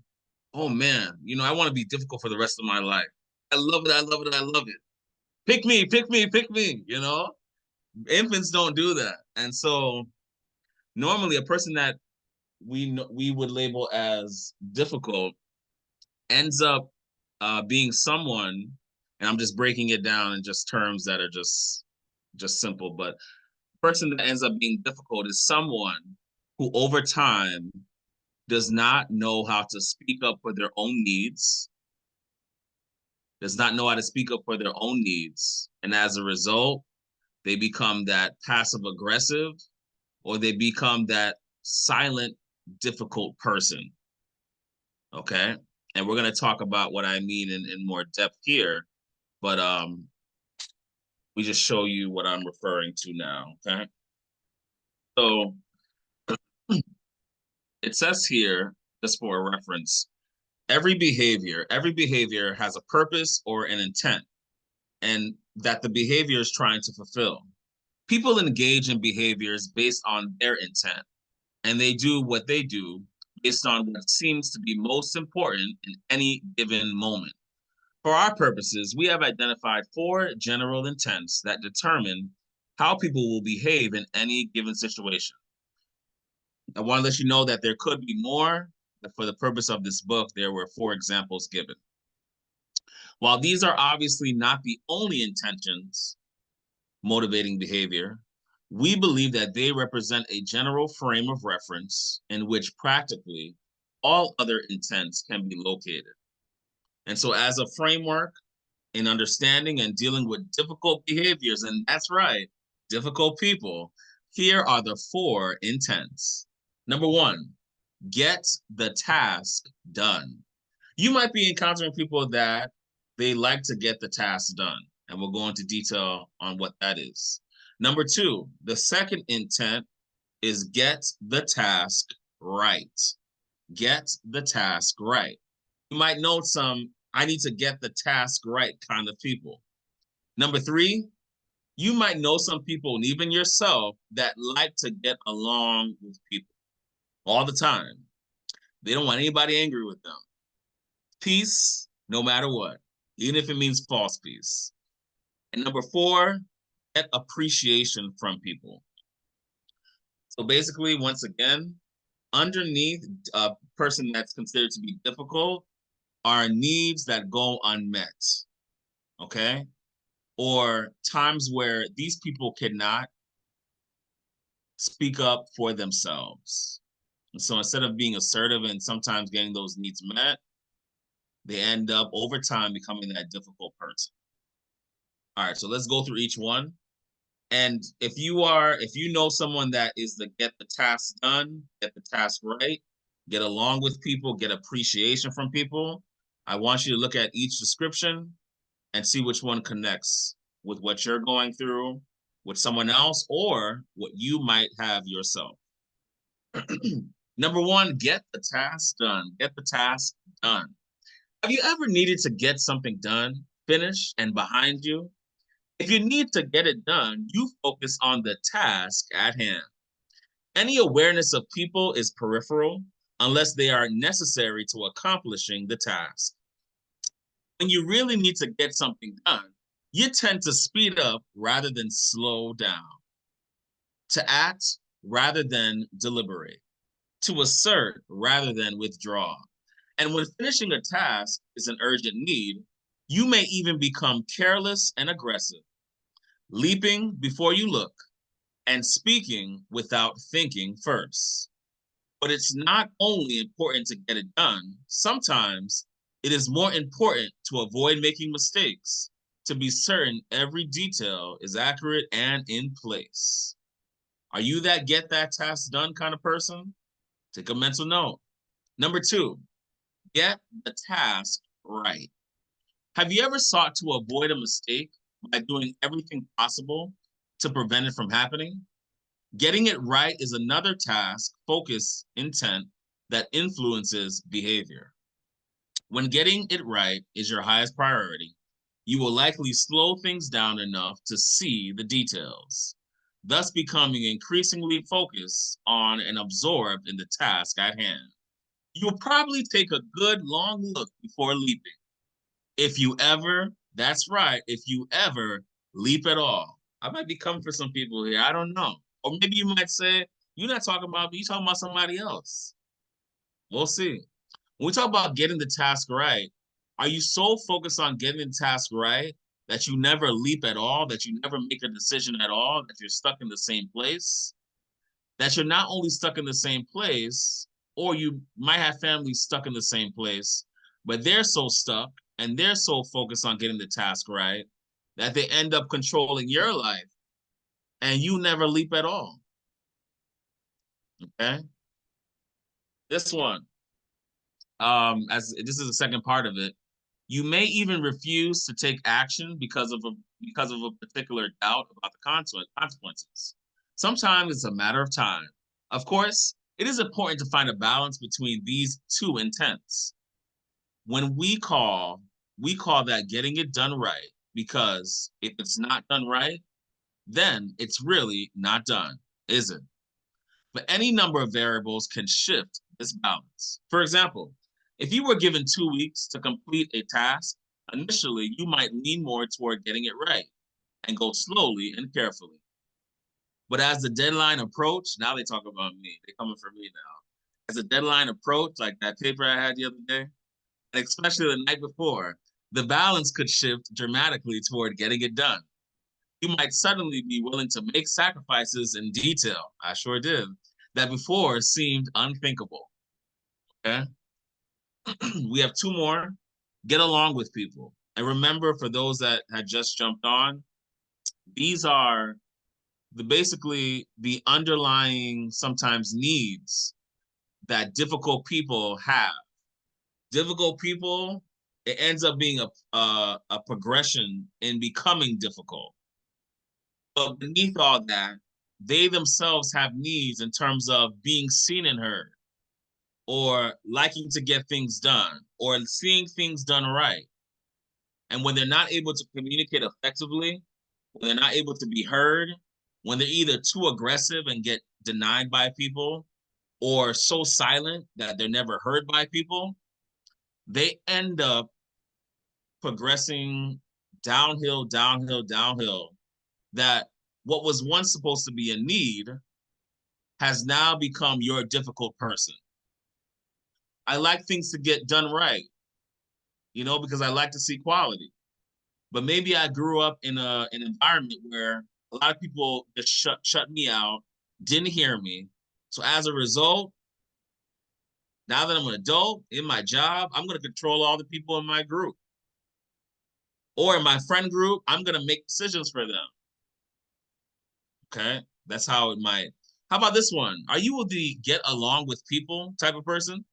oh man, I want to be difficult for the rest of my life. I love it. I love it. I love it. Pick me, pick me, pick me. Infants don't do that. And so normally a person that we would label as difficult ends up being someone, and I'm just breaking it down in just terms that are just simple, but the person that ends up being difficult is someone who over time does not know how to speak up for their own needs, does not know how to speak up for their own needs. And as a result, they become that passive aggressive, or they become that silent, difficult person. Okay. And we're going to talk about what I mean in more depth here. But we just show you what I'm referring to now. Okay. So it says here, just for a reference, every behavior has a purpose or an intent, and that the behavior is trying to fulfill. People engage in behaviors based on their intent, and they do what they do based on what seems to be most important in any given moment. For our purposes, we have identified 4 general intents that determine how people will behave in any given situation. I want to let you know that there could be more, but for the purpose of this book, there were 4 examples given. While these are obviously not the only intentions motivating behavior, we believe that they represent a general frame of reference in which practically all other intents can be located. And so as a framework in understanding and dealing with difficult behaviors, and that's right, difficult people, here are the 4 intents. Number 1, get the task done. You might be encountering people that they like to get the task done, and we'll go into detail on what that is. Number 2, the second intent is get the task right. Get the task right. You might know some, I need to get the task right kind of people. Number 3, you might know some people, and even yourself, that like to get along with people all the time. They don't want anybody angry with them. Peace, no matter what, even if it means false peace. And number 4, get appreciation from people. So basically, once again, underneath a person that's considered to be difficult are needs that go unmet, okay? Or times where these people cannot speak up for themselves. And so instead of being assertive and sometimes getting those needs met, they end up over time becoming that difficult person. All right, so let's go through each one. And if you know someone that is the get the task done, get the task right, get along with people, get appreciation from people, I want you to look at each description and see which one connects with what you're going through, with someone else, or what you might have yourself. Number 1, get the task done. Get the task done. Have you ever needed to get something done, finished, and behind you? If you need to get it done, you focus on the task at hand. Any awareness of people is peripheral unless they are necessary to accomplishing the task. When you really need to get something done, you tend to speed up rather than slow down, to act rather than deliberate, to assert rather than withdraw. And when finishing a task is an urgent need, you may even become careless and aggressive, leaping before you look, and speaking without thinking first. But it's not only important to get it done, sometimes it is more important to avoid making mistakes, to be certain every detail is accurate and in place. Are you that get that task done kind of person? Take a mental note. Number 2, get the task right. Have you ever sought to avoid a mistake by doing everything possible to prevent it from happening? Getting it right is another task, focus, intent that influences behavior. When getting it right is your highest priority, you will likely slow things down enough to see the details, thus becoming increasingly focused on and absorbed in the task at hand. You'll probably take a good long look before leaping. If you ever, that's right, if you ever leap at all. I might be coming for some people here. I don't know. Or maybe you might say, you're not talking about me, you're talking about somebody else. We'll see. When we talk about getting the task right, are you so focused on getting the task right that you never leap at all, that you never make a decision at all, that you're stuck in the same place? That you're not only stuck in the same place, or you might have family stuck in the same place, but they're so stuck and they're so focused on getting the task right that they end up controlling your life and you never leap at all. Okay? This one, as this is the second part of it, you may even refuse to take action because of a particular doubt about the consequences. Sometimes it's a matter of time. Of course, it is important to find a balance between these two intents. When we call that getting it done right, because if it's not done right, then it's really not done, is it? But any number of variables can shift this balance. For example, if you were given 2 weeks to complete a task, initially you might lean more toward getting it right and go slowly and carefully. But as the deadline approached, now they talk about me. They're coming for me now. As the deadline approached, like that paper I had the other day, and especially the night before, the balance could shift dramatically toward getting it done. You might suddenly be willing to make sacrifices in detail. I sure did. That before seemed unthinkable. Okay. We have two more. Get along with people. And remember, for those that had just jumped on, these are basically the underlying sometimes needs that difficult people have. Difficult people, it ends up being a progression in becoming difficult. But beneath all that, they themselves have needs in terms of being seen and heard, or liking to get things done, or seeing things done right. And when they're not able to communicate effectively, when they're not able to be heard, when they're either too aggressive and get denied by people, or so silent that they're never heard by people, they end up progressing downhill, downhill, downhill, that what was once supposed to be a need has now become your difficult person. I like things to get done right, because I like to see quality. But maybe I grew up in an environment where a lot of people just shut me out, didn't hear me. So as a result, now that I'm an adult in my job, I'm going to control all the people in my group. Or in my friend group, I'm going to make decisions for them. Okay? That's how it might. How about this one? Are you the get along with people type of person?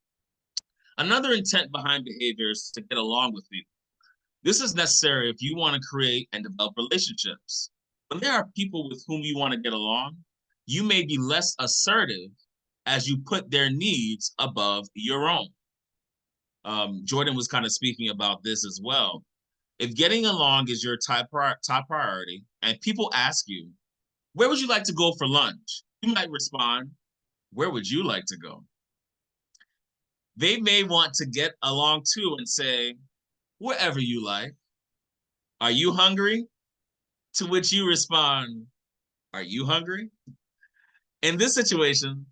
Another intent behind behavior is to get along with people. This is necessary if you want to create and develop relationships. When there are people with whom you want to get along, you may be less assertive as you put their needs above your own. Jordan was kind of speaking about this as well. If getting along is your top priority and people ask you, where would you like to go for lunch? You might respond, where would you like to go? They may want to get along too and say, wherever you like. Are you hungry? To which you respond, are you hungry? In this situation,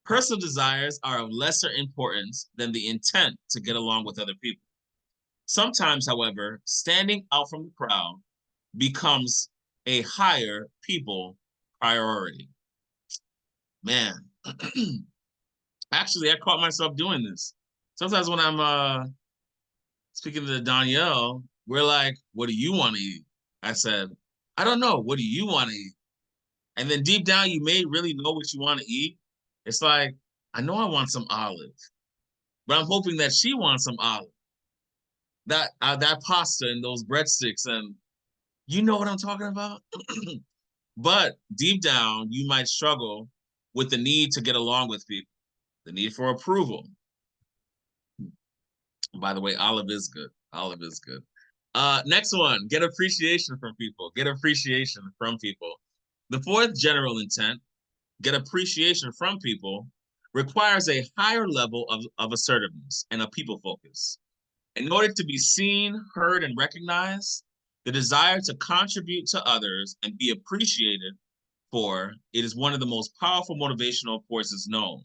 personal desires are of lesser importance than the intent to get along with other people. Sometimes, however, standing out from the crowd becomes a higher people priority. Man, actually, I caught myself doing this. Sometimes when I'm speaking to Donyelle, we're like, what do you want to eat? I said, I don't know. What do you want to eat? And then deep down, you may really know what you want to eat. It's like, I know I want some olive, but I'm hoping that she wants some olive. That pasta and those breadsticks, and you know what I'm talking about? But deep down, you might struggle with the need to get along with people, the need for approval. By the way, olive is good. Olive is good. Next one, get appreciation from people. Get appreciation from people. The fourth general intent, get appreciation from people, requires a higher level of assertiveness and a people focus. In order to be seen, heard, and recognized, the desire to contribute to others and be appreciated for it is one of the most powerful motivational forces known.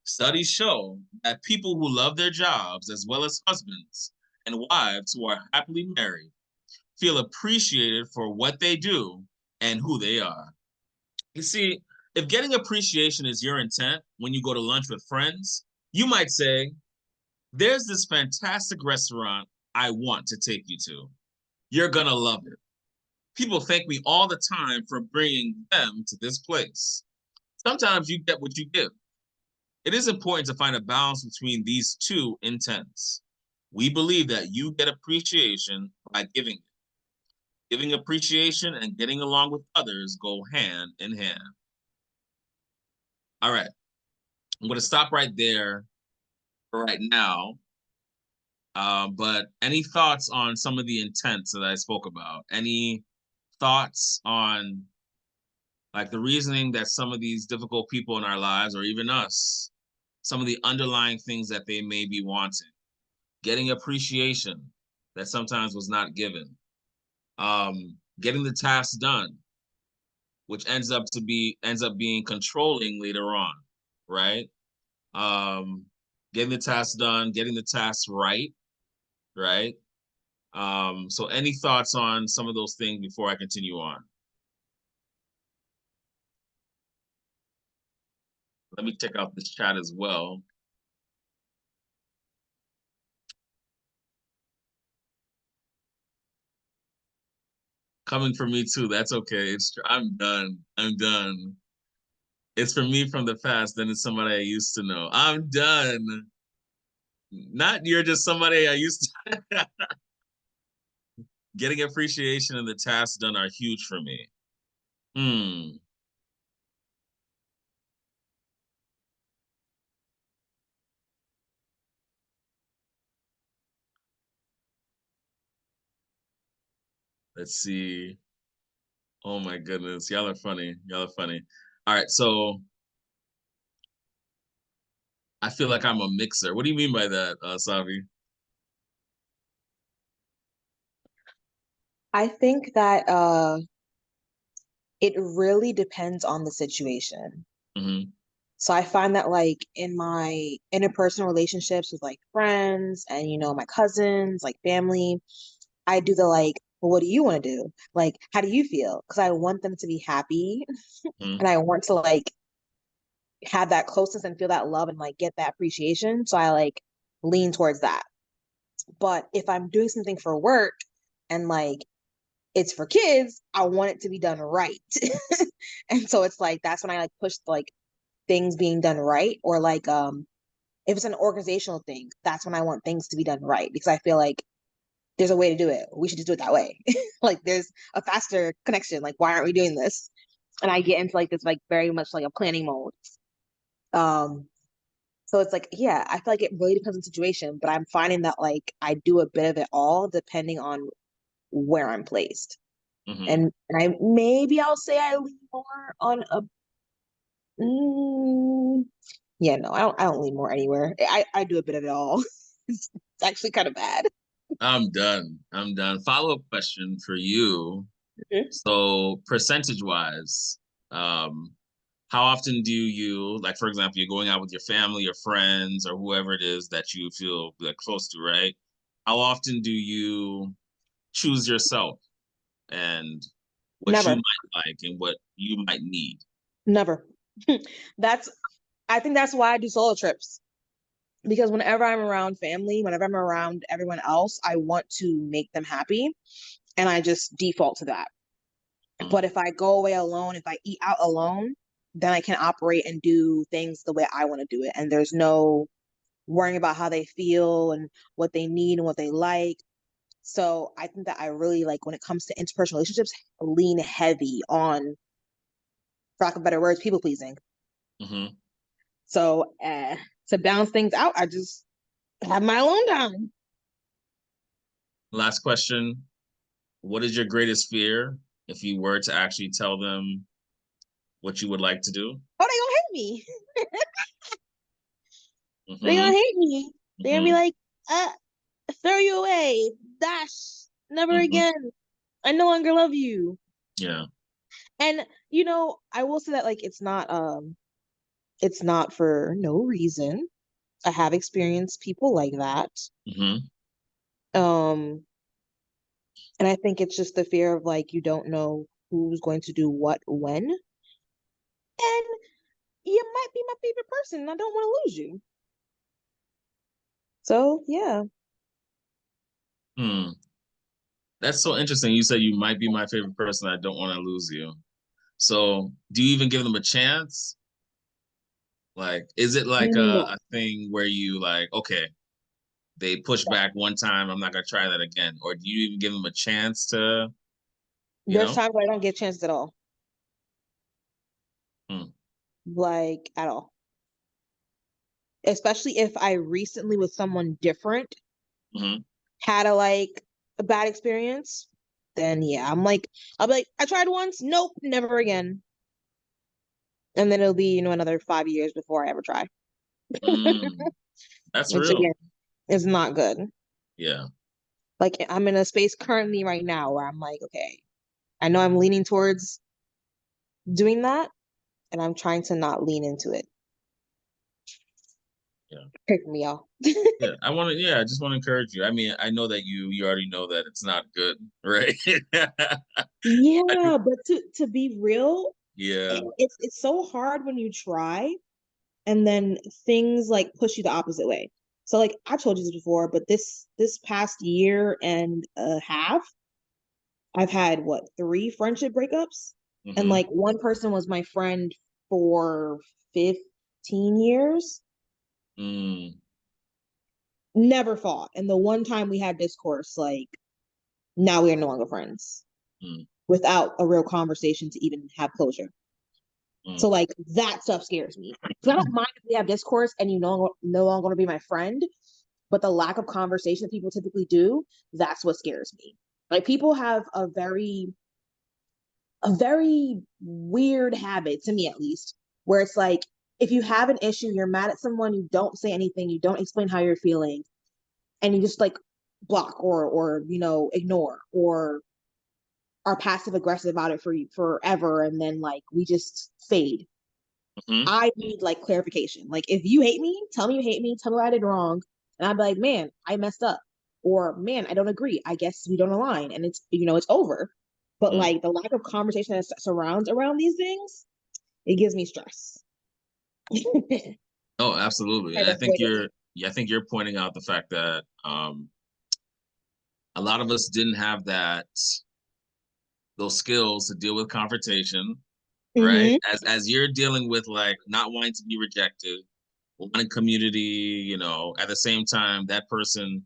Studies show that people who love their jobs, as well as husbands and wives who are happily married, feel appreciated for what they do and who they are. You see, if getting appreciation is your intent when you go to lunch with friends, you might say, there's this fantastic restaurant I want to take you to. You're going to love it. People thank me all the time for bringing them to this place. Sometimes you get what you give. It is important to find a balance between these two intents. We believe that you get appreciation by giving it. Giving appreciation and getting along with others go hand in hand. All right. I'm going to stop right there for right now. But any thoughts on some of the intents that I spoke about? Any thoughts on like the reasoning that some of these difficult people in our lives, or even us, some of the underlying things that they may be wanting? Getting appreciation that sometimes was not given. Getting the task done, which ends up being controlling later on, right? Getting the task done, getting the task right, right? So any thoughts on some of those things before I continue on? Let me check out this chat as well. Coming for me too. That's okay. I'm done. I'm done. It's for me from the past, then it's somebody I used to know. I'm done. Not you're just somebody I used to. Getting appreciation and the tasks done are huge for me. Let's see. Oh my goodness. Y'all are funny. Y'all are funny. All right. So I feel like I'm a mixer. What do you mean by that, Savi? I think that it really depends on the situation. Mm-hmm. So I find that like in my interpersonal relationships with like friends and my cousins, like family, I do the like, well, what do you want to do? Like, how do you feel? Because I want them to be happy Mm-hmm. and I want to like have that closeness and feel that love and like get that appreciation. So I like lean towards that. But if I'm doing something for work and like it's for kids, I want it to be done right. And so it's like that's when I like push like things being done right, or like if it's an organizational thing, that's when I want things to be done right, because I feel like there's a way to do it. We should just do it that way. Like there's a faster connection. Like why aren't we doing this? And I get into like this like very much like a planning mode. Um so it's like, yeah, I feel like it really depends on the situation, but I'm finding that like I do a bit of it all depending on where I'm placed. Mm-hmm. And I maybe I'll say I lean more on a yeah, no, I don't lean more anywhere. I do a bit of it all. It's actually kind of bad. I'm done. I'm done. Follow-up question for you. Mhm. So percentage wise, how often do you, like, for example, you're going out with your family, your friends, or whoever it is that you feel like close to, right? How often do you choose yourself and what you Never, might like and what you might need? never. That's I think that's why I do solo trips. Because whenever I'm around family, whenever I'm around everyone else, I want to make them happy. And I just default to that. Mm-hmm. But if I go away alone, if I eat out alone, then I can operate and do things the way I want to do it. And there's no worrying about how they feel and what they need and what they like. So I think that I really like when it comes to interpersonal relationships, lean heavy on, for lack of better words, people pleasing. Mm-hmm. So to balance things out, I just have my alone time. Last question. What is your greatest fear if you were to actually tell them what you would like to do? Oh, they gonna hate me. They Mm-hmm. gonna hate me. They're gonna be Mm-hmm. like, throw you away. Dash. Never Mm-hmm. again. I no longer love you. Yeah. And I will say that like it's not for no reason. I have experienced people like that. Mm-hmm. Um, and I think it's just the fear of like you don't know who's going to do what when. And you might be my favorite person, and I don't want to lose you. So yeah. Hmm. That's so interesting. You said you might be my favorite person. I don't want to lose you. So, do you even give them a chance? Like, is it like No, a thing where you like, okay, they push back one time, I'm not gonna try that again, or do you even give them a chance to, you there's know? times where I don't get chances at all, Hmm. like at all. Especially if I recently with someone different Hmm. had a bad experience, then yeah, I'll be like, I tried once, nope, never again. And then it'll be, another 5 years before I ever try. Mm. That's Which real. again is not good. Yeah. Like I'm in a space currently right now where I'm like, okay, I know I'm leaning towards doing that, and I'm trying to not lean into it. Yeah. Pick me off. Yeah. I just want to encourage you. I mean, I know that you already know that it's not good, right? Yeah, but to be real, Yeah. it's so hard when you try and then things like push you the opposite way. So like I told you this before, but this past year and a half, I've had what, three friendship breakups? And Hmm. like one person was my friend for 15 years, Mm. never fought. And the one time we had discourse, like now we are no longer friends Mm. without a real conversation to even have closure. So Mm. like that stuff scares me. So I don't mind if we have discourse and you no longer going to be my friend, but the lack of conversation that people typically do, that's what scares me. Like people have a very weird habit, to me at least, where it's like if you have an issue, you're mad at someone, you don't say anything, you don't explain how you're feeling, and you just like block or ignore or are passive aggressive about it for forever, and then like we just fade. Hmm. I need like clarification. Like if you hate me, tell me you hate me, tell me what I did wrong, and I'd be like, man, I messed up, or man, I don't agree. I guess we don't align, and it's over. But Mm. like the lack of conversation that surrounds around these things, it gives me stress. I Oh, absolutely. And avoid it. I think you're pointing out the fact that a lot of us didn't have those skills to deal with confrontation, right? Mm-hmm. As you're dealing with like not wanting to be rejected, wanting community, at the same time, that person,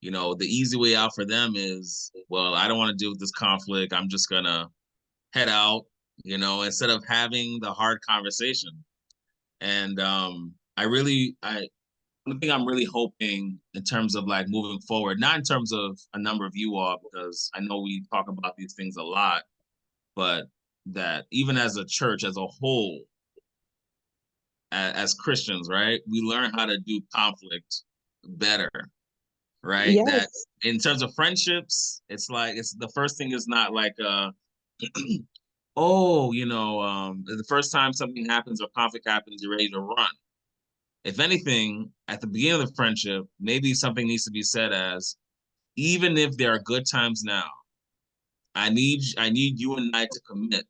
the easy way out for them is, well, I don't want to deal with this conflict. I'm just gonna head out, instead of having the hard conversation. And I one thing I'm really hoping in terms of like moving forward, not in terms of a number of you all, because I know we talk about these things a lot, but that even as a church as a whole, as Christians, right, we learn how to do conflict better, right? That Yes. in terms of friendships, it's like it's the first thing is not like oh, the first time something happens or conflict happens, you're ready to run. If anything, at the beginning of the friendship, maybe something needs to be said as, even if there are good times now, I need you and I to commit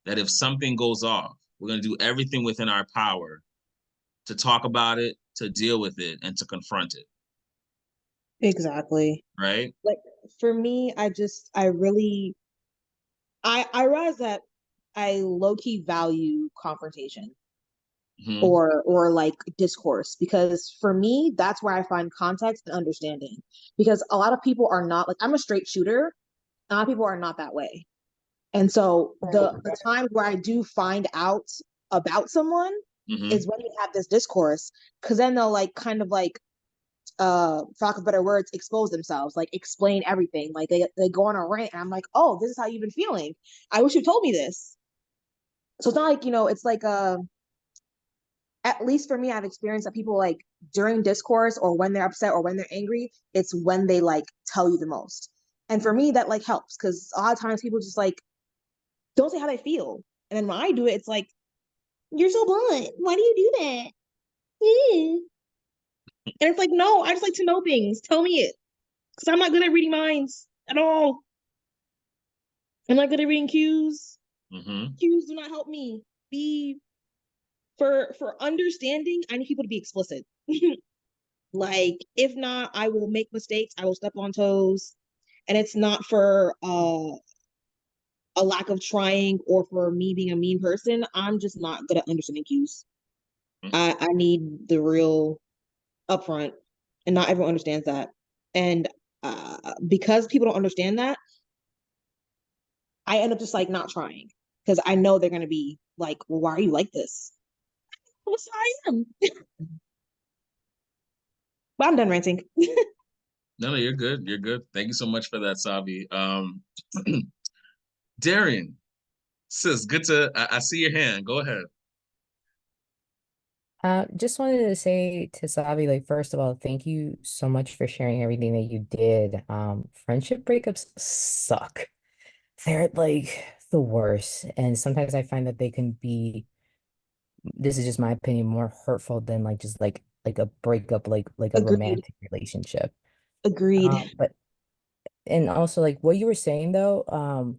that if something goes off, we're gonna do everything within our power to talk about it, to deal with it, and to confront it. Exactly. Right? Like for me, I really I realize that I low key value confrontation Hmm. or like discourse, because for me that's where I find context and understanding, because a lot of people are not like, I'm a straight shooter, a lot of people are not that way, and so the times where I do find out about someone Hmm. is when we have this discourse, because then they'll like kind of like for lack of better words, expose themselves, like explain everything, like they go on a rant, and I'm like, oh, this is how you've been feeling, I wish you told me this. So it's not like, it's like at least for me, I've experienced that people like during discourse or when they're upset or when they're angry, it's when they like tell you the most. And for me, that like helps, because a lot of times people just like don't say how they feel. And then when I do it, it's like, you're so blunt. Why do you do that? Yeah. And it's like, no, I just like to know things. Tell me it. Because I'm not good at reading minds at all. I'm not good at reading cues. Hmm. Cues do not help me. Be for understanding, I need people to be explicit. Like, if not, I will make mistakes, I will step on toes. And it's not for a lack of trying or for me being a mean person. I'm just not good at understanding cues. I need the real upfront, and not everyone understands that. And because people don't understand that, I end up just like not trying because I know they're gonna be like, "Well, why are you like this?" Well, so I am. But I'm done ranting. No, you're good. You're good. Thank you so much for that, Savi. Darian, sis, good to I see your hand. Go ahead. Just wanted to say to Savi, like, first of all, thank you so much for sharing everything that you did. Friendship breakups suck. They're like the worst. And sometimes I find that they can be, this is just my opinion, more hurtful than like just like a breakup, like a Agreed. romantic relationship. Agreed. But and also like what you were saying though,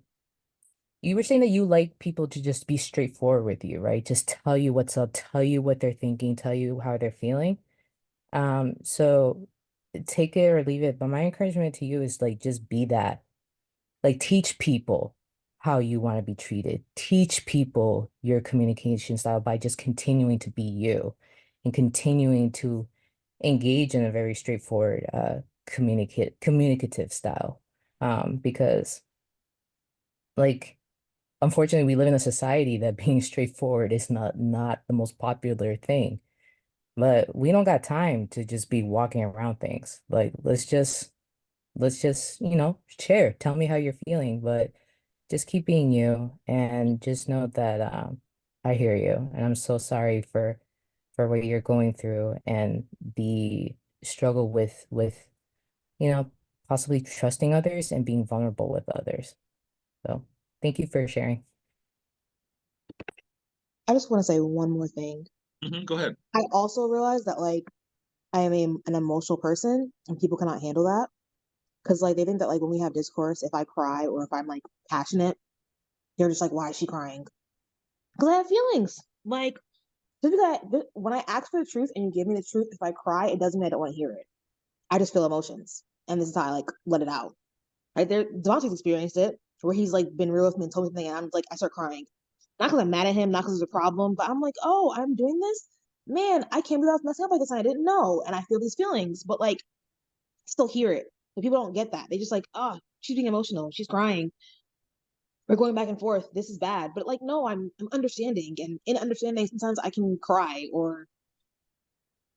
you were saying that you like people to just be straightforward with you, right? Just tell you what's up, tell you what they're thinking, tell you how they're feeling. So take it or leave it. But my encouragement to you is like just be that. Like teach people how you want to be treated. Teach people your communication style by just continuing to be you and continuing to engage in a very straightforward communicative style. Because like unfortunately we live in a society that being straightforward is not the most popular thing. But we don't got time to just be walking around things. Like let's just, share. Tell me how you're feeling, but just keep being you and just know that I hear you. And I'm so sorry for what you're going through and the struggle with, you know, possibly trusting others and being vulnerable with others. So thank you for sharing. I just want to say one more thing. Go ahead. I also realized that like I am an emotional person and people cannot handle that. Because like they think that like when we have discourse, if I cry or if I'm like passionate, they're just like, why is she crying? Because I have feelings. Like just because when I ask for the truth and you give me the truth, if I cry, it doesn't mean I don't want to hear it. I just feel emotions, and this is how I like let it out. Right there, Devontae's experienced it, where he's like been real with me and told me something, and I'm like, I start crying, not because I'm mad at him, not because there's a problem, but I'm like, oh, I'm doing this. Man, I can't believe I was messing up like this, and I didn't know, and I feel these feelings, but like, I still hear it. But people don't get that. They just like, oh, she's being emotional, she's crying, we're going back and forth. This is bad. But like, no, I'm understanding. And in understanding, sometimes I can cry or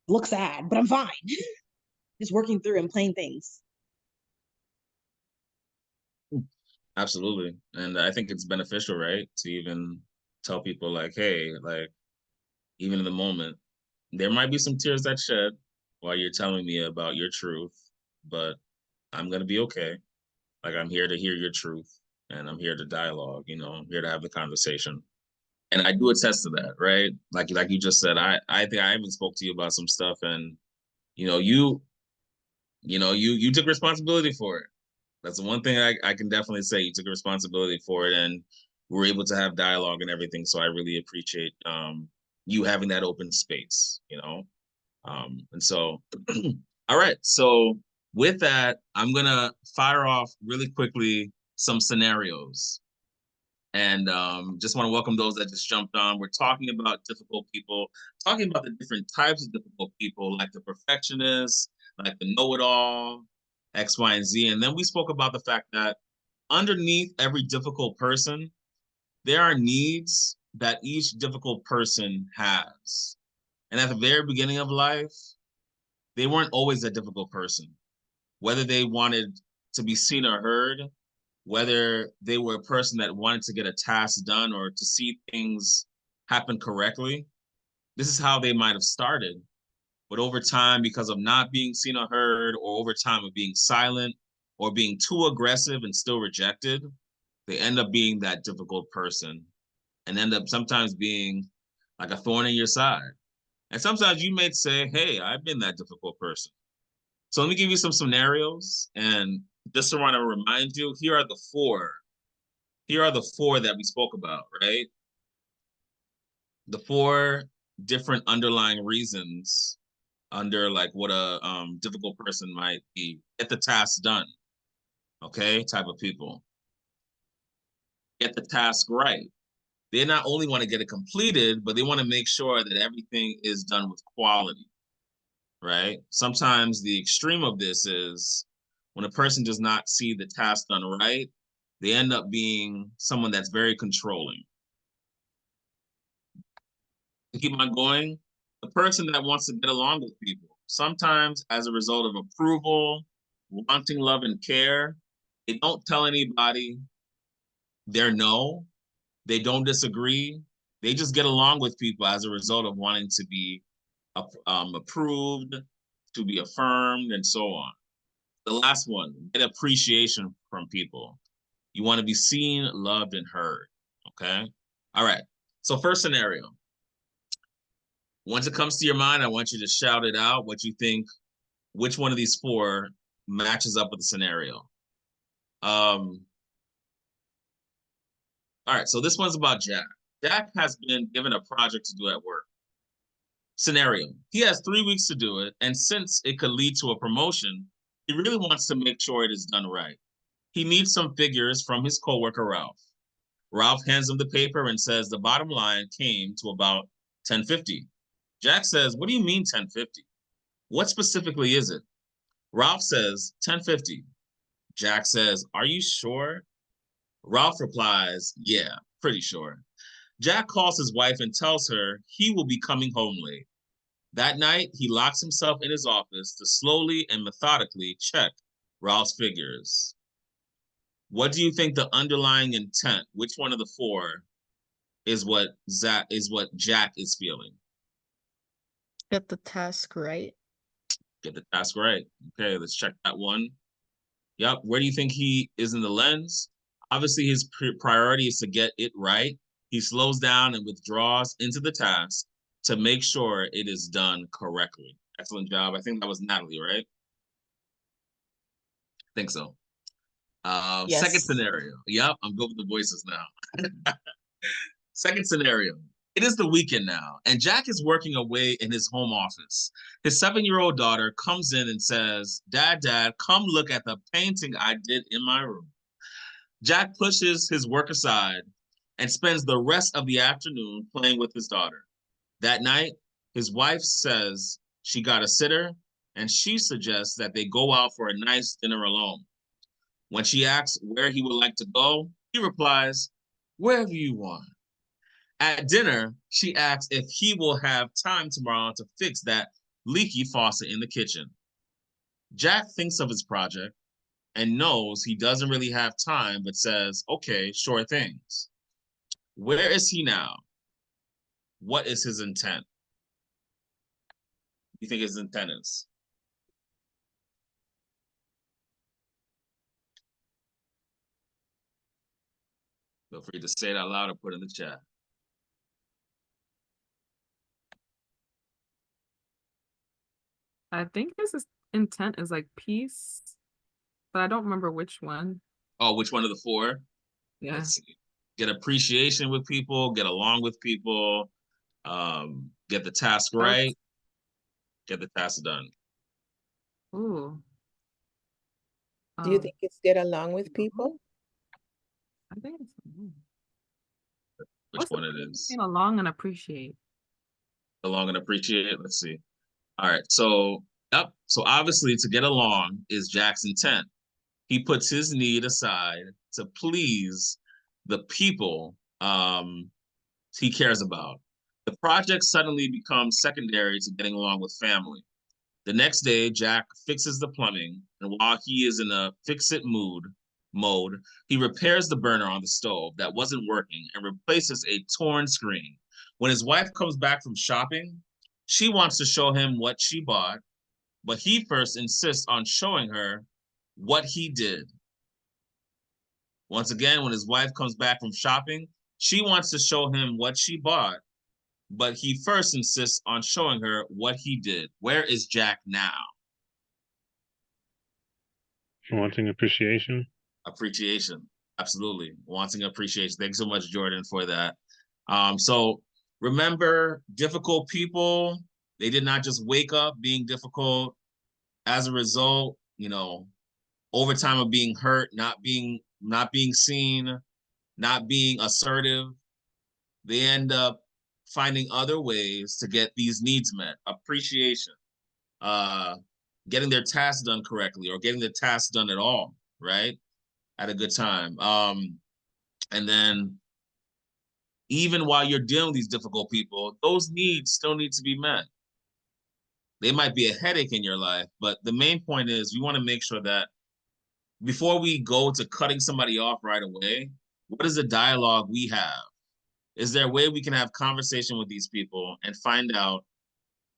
look sad, but I'm fine. Just working through and playing things. Absolutely. And I think it's beneficial, right? To even tell people like, hey, like even in the moment, there might be some tears that shed while you're telling me about your truth, but I'm gonna be okay. Like I'm here to hear your truth and I'm here to dialogue, I'm here to have the conversation. And I do attest to that, right? Like you just said, I think I even spoke to you about some stuff and you know, you you took responsibility for it. That's the one thing I can definitely say. You took responsibility for it and we were able to have dialogue and everything. So I really appreciate you having that open space. And so all right. So with that, I'm gonna fire off really quickly some scenarios. And just want to welcome those that just jumped on. We're talking about difficult people, talking about the different types of difficult people, like the perfectionists, like the know-it-all, X, Y, and Z. And then we spoke about the fact that underneath every difficult person, there are needs that each difficult person has. And at the very beginning of life, they weren't always a difficult person. Whether they wanted to be seen or heard, whether they were a person that wanted to get a task done or to see things happen correctly, this is how they might have started. But over time, because of not being seen or heard, or over time of being silent or being too aggressive and still rejected, they end up being that difficult person and end up sometimes being like a thorn in your side. And sometimes you may say, hey, I've been that difficult person. So let me give you some scenarios. And just to want to remind you, here are the four. Here are the four that we spoke about, right? The four different underlying reasons under like what a difficult person might be. Get the task done. Okay, type of people. Get the task right. They not only want to get it completed, but they want to make sure that everything is done with quality, right? Sometimes the extreme of this is when a person does not see the task done right, they end up being someone that's very controlling. To keep on going, the person that wants to get along with people, sometimes as a result of approval, wanting love and care, they don't tell anybody their no, they don't disagree. They just get along with people as a result of wanting to be approved, to be affirmed, and so on. The last one, get appreciation from people. You want to be seen, loved, and heard. Okay? All right. So, first scenario. Once it comes to your mind, I want you to shout it out what you think, which one of these four matches up with the scenario. All right, so this one's about Jack. Jack has been given a project to do at work. Scenario, he has 3 weeks to do it, and since it could lead to a promotion, he really wants to make sure it is done right. He needs some figures from his coworker, Ralph. Ralph hands him the paper and says the bottom line came to about 1050. Jack says, what do you mean 1050? What specifically is it? Ralph says 1050. Jack says, are you sure? Ralph replies, yeah, pretty sure. Jack calls his wife and tells her he will be coming home late. That night, he locks himself in his office to slowly and methodically check Ralph's figures. What do you think the underlying intent, which one of the four, is what Jack is feeling? Get the task right. Get the task right. Okay, let's check that one. Yep, where do you think he is in the lens? Obviously, his priority is to get it right. He slows down and withdraws into the task to make sure it is done correctly. Excellent job. I think that was Natalie, right? I think so. Second Yes. scenario. Yep, I'm good with the voices now. Second scenario. It is the weekend now, and Jack is working away in his home office. His 7-year-old daughter comes in and says, Dad, come look at the painting I did in my room. Jack pushes his work aside and spends the rest of the afternoon playing with his daughter. That night, his wife says she got a sitter, and she suggests that they go out for a nice dinner alone. When she asks where he would like to go, he replies, wherever you want. At dinner, she asks if he will have time tomorrow to fix that leaky faucet in the kitchen. Jack thinks of his project and knows he doesn't really have time, but says, okay, sure things. Where is he now? What is his intent? What do you think his intent is? Feel free to say it out loud or put it in the chat. I think his intent is like peace, but I don't remember which one. Oh, which one of the four? Yeah. Let's see. Get appreciation with people, get along with people, get the task right, get the task done. Ooh. Do you think it's get along with people? I think it's Which one it is? Get along and appreciate. Along and appreciate. Let's see. All right. So, yep. So obviously, to get along is Jack's intent. He puts his need aside to please the people he cares about. The project suddenly becomes secondary to getting along with family. The next day, Jack fixes the plumbing, and while he is in a fix-it mode, he repairs the burner on the stove that wasn't working and replaces a torn screen. When his wife comes back from shopping, she wants to show him what she bought, but he first insists on showing her what he did. Once again, when his wife comes back from shopping, she wants to show him what she bought, but he first insists on showing her what he did. Where is Jack now? Wanting appreciation. Appreciation. Absolutely. Wanting appreciation. Thanks so much, Jordan, for that. So remember, difficult people, They did not just wake up being difficult. As a result, over time of being hurt, not being seen, not being assertive, they end up finding other ways to get these needs met. Appreciation, getting their tasks done correctly, or getting the tasks done at all, right? At a good time. And then even while you're dealing with these difficult people, those needs still need to be met. They might be a headache in your life, but the main point is we want to make sure that before we go to cutting somebody off right away, what is the dialogue we have? Is there a way we can have conversation with these people and find out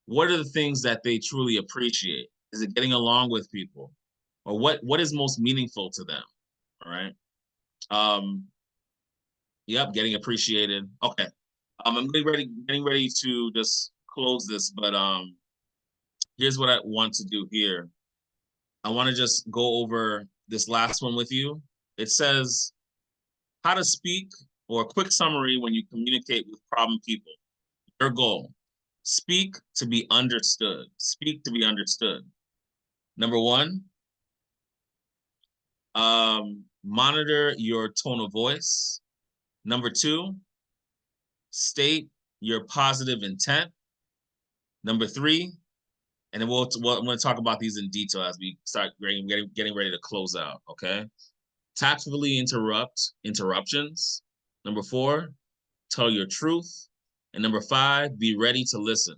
what are the things that they truly appreciate? Is it getting along with people? Or what is most meaningful to them? All right. Yep, getting appreciated. Okay. I'm getting ready to just close this, but here's what I want to do here. I want to just go over this last one with you. It says how to speak, or a quick summary when you communicate with problem people. Your goal: speak to be understood. Speak to be understood. Number one, monitor your tone of voice. Number two, state your positive intent. Number three, and then I'm going to talk about these in detail as we start getting ready to close out, okay? Tactfully interrupt interruptions. Number four, tell your truth. And number five, be ready to listen.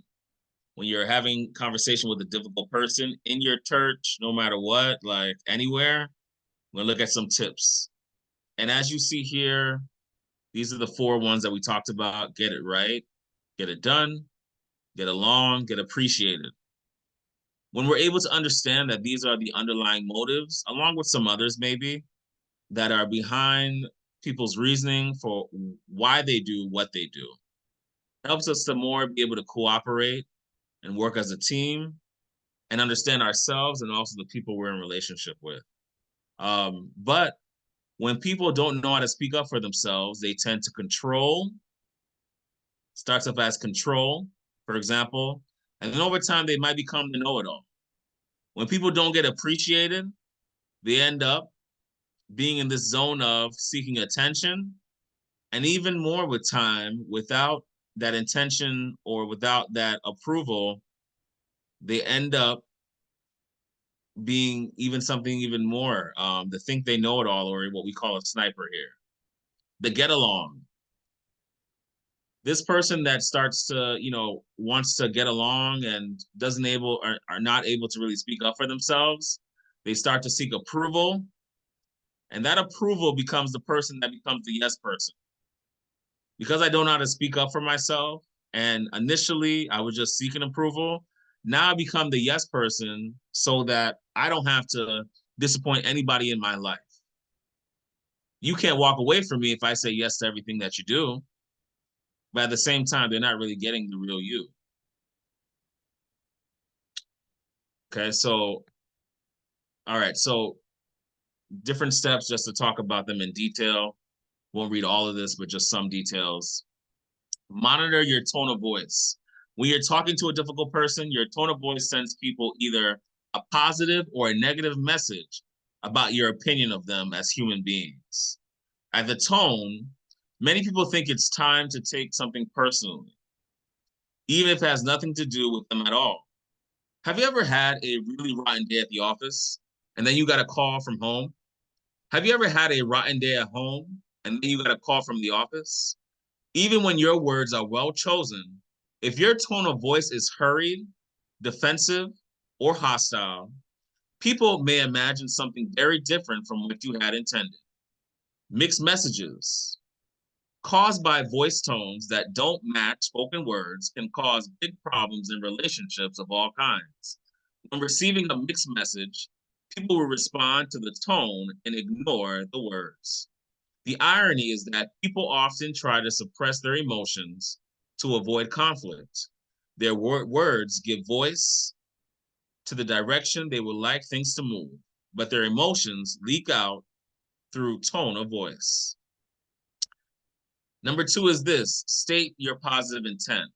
When you're having conversation with a difficult person in your church, no matter what, like anywhere, we're gonna look at some tips. And as you see here, these are the 4 ones that we talked about. Get it right, get it done, get along, get appreciated. When we're able to understand that these are the underlying motives, along with some others maybe, that are behind people's reasoning for why they do what they do, helps us to more be able to cooperate and work as a team and understand ourselves and also the people we're in relationship with. But when people don't know how to speak up for themselves, they tend to control. Starts off as control, for example, and then over time they might become the know-it-all. When people don't get appreciated, they end up being in this zone of seeking attention, and even more with time, without that intention or without that approval, they end up being even something even more, to think they know it all, or what we call a sniper here. The get along. This person that starts to, wants to get along and are not able to really speak up for themselves, they start to seek approval. And that approval becomes the person that becomes the yes person. Because I don't know how to speak up for myself, and initially I was just seeking approval, now I become the yes person so that I don't have to disappoint anybody in my life. You can't walk away from me if I say yes to everything that you do, but at the same time, they're not really getting the real you. Okay, so, all right, so different steps just to talk about them in detail. Won't read all of this, but just some details. Monitor your tone of voice. When you're talking to a difficult person, your tone of voice sends people either a positive or a negative message about your opinion of them as human beings. At the tone, many people think it's time to take something personally, even if it has nothing to do with them at all. Have you ever had a really rotten day at the office and then you got a call from home? Have you ever had a rotten day at home and then you got a call from the office? Even when your words are well chosen, if your tone of voice is hurried, defensive, or hostile, people may imagine something very different from what you had intended. Mixed messages caused by voice tones that don't match spoken words can cause big problems in relationships of all kinds. When receiving a mixed message, people will respond to the tone and ignore the words. The irony is that people often try to suppress their emotions to avoid conflict. Their words give voice to the direction they would like things to move, but their emotions leak out through tone of voice. Number 2 is this: state your positive intent.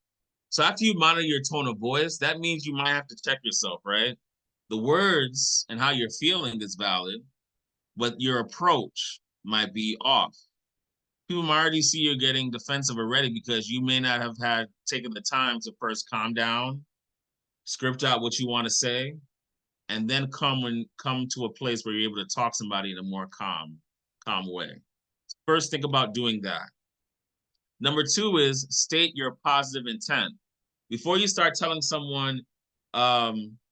So after you monitor your tone of voice, that means you might have to check yourself, right? The words and how you're feeling is valid, but your approach might be off. People might already see you're getting defensive already because you may not have had taken the time to first calm down, script out what you want to say, and then come to a place where you're able to talk to somebody in a more calm way. First, think about doing that. Number two is state your positive intent. Before you start telling someone,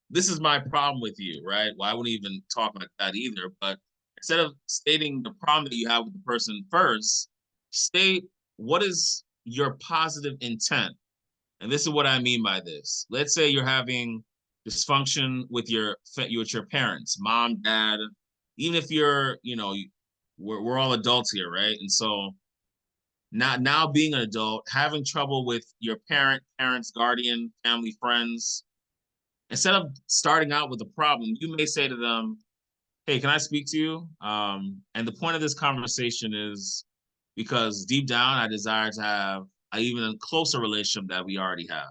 this is my problem with you, right? Well, I wouldn't even talk like that either. But instead of stating the problem that you have with the person first, state what is your positive intent. And this is what I mean by this. Let's say you're having dysfunction with your parents, mom, dad, even if you're, we're all adults here, right? And so now being an adult, having trouble with your parents, guardian, family, friends, instead of starting out with a problem, you may say to them, hey, can I speak to you? And the point of this conversation is because deep down, I desire to have an even closer relationship that we already have.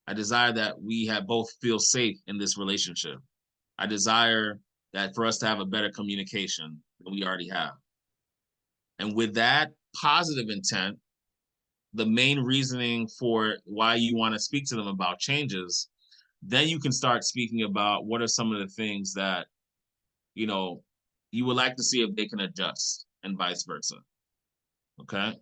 I desire that we have both feel safe in this relationship. I desire that for us to have a better communication than we already have. And with that positive intent, the main reasoning for why you want to speak to them about changes, then you can start speaking about what are some of the things that, you would like to see if they can adjust and vice versa. Okay.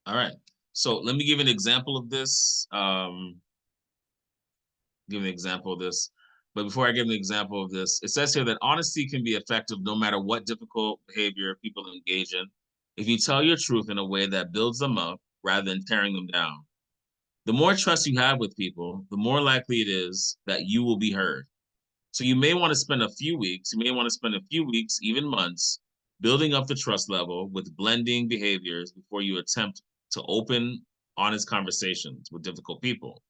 All right. So let me give an example of this. Give an example of this. But before I give an example of this, it says here that honesty can be effective no matter what difficult behavior people engage in. If you tell your truth in a way that builds them up rather than tearing them down. The more trust you have with people, the more likely it is that you will be heard. So you may want to spend a few weeks, even months, building up the trust level with blending behaviors before you attempt to open honest conversations with difficult people.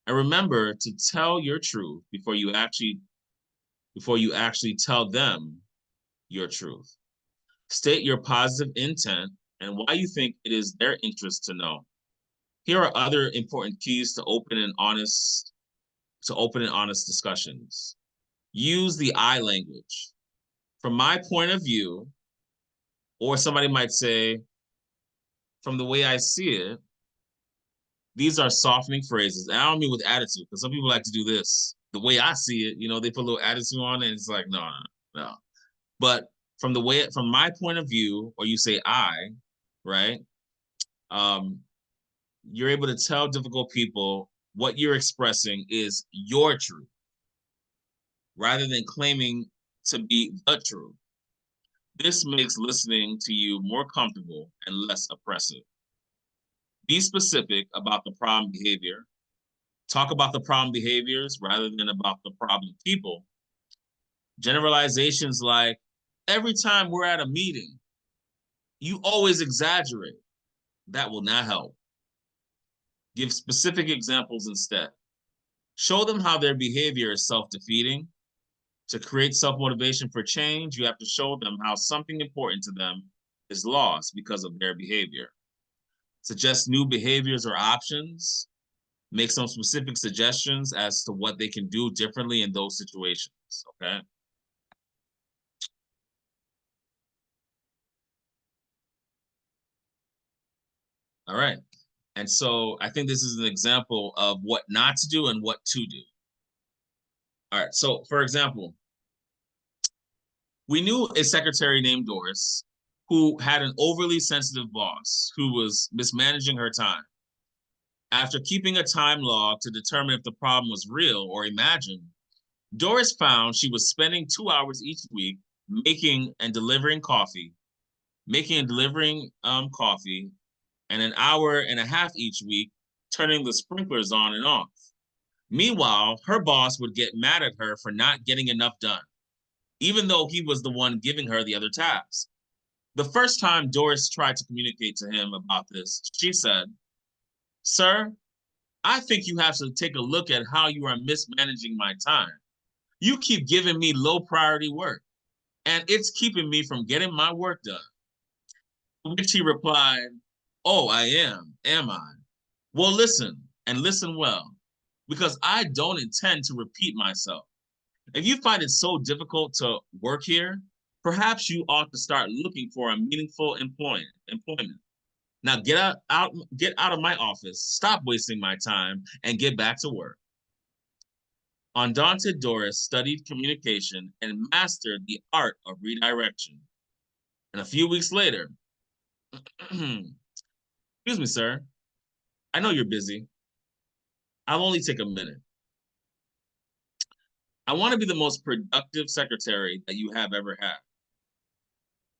And remember to tell your truth before you actually tell them your truth. State your positive intent and why you think it is their interest to know. Here are other important keys to open and honest discussions. Use the I language. From my point of view, or somebody might say, from the way I see it, these are softening phrases. And I don't mean with attitude, because some people like to do this. The way I see it, they put a little attitude on it, and it's like, no. But from my point of view, or you say I, right? You're able to tell difficult people what you're expressing is your truth, rather than claiming to be the truth. This makes listening to you more comfortable and less oppressive. Be specific about the problem behavior. Talk about the problem behaviors rather than about the problem people. Generalizations like, every time we're at a meeting, you always exaggerate. That will not help. Give specific examples instead. Show them how their behavior is self-defeating. To create self-motivation for change, you have to show them how something important to them is lost because of their behavior. Suggest new behaviors or options. Make some specific suggestions as to what they can do differently in those situations, okay? All right. And so I think this is an example of what not to do and what to do. All right. So, for example, we knew a secretary named Doris who had an overly sensitive boss who was mismanaging her time. After keeping a time log to determine if the problem was real or imagined, Doris found she was spending 2 hours each week making and delivering coffee, and an hour and a half each week turning the sprinklers on and off. Meanwhile, her boss would get mad at her for not getting enough done, even though he was the one giving her the other tasks. The first time Doris tried to communicate to him about this, she said, "Sir, I think you have to take a look at how you are mismanaging my time. You keep giving me low priority work, and it's keeping me from getting my work done. To which he replied, oh, I am I? Well, listen, and listen well, because I don't intend to repeat myself. If you find it so difficult to work here, perhaps you ought to start looking for a meaningful employment. Now get out of my office, stop wasting my time, and get back to work. Undaunted Doris studied communication and mastered the art of redirection. And a few weeks later, excuse me, sir, I know you're busy. I'll only take a minute. I want to be the most productive secretary that you have ever had.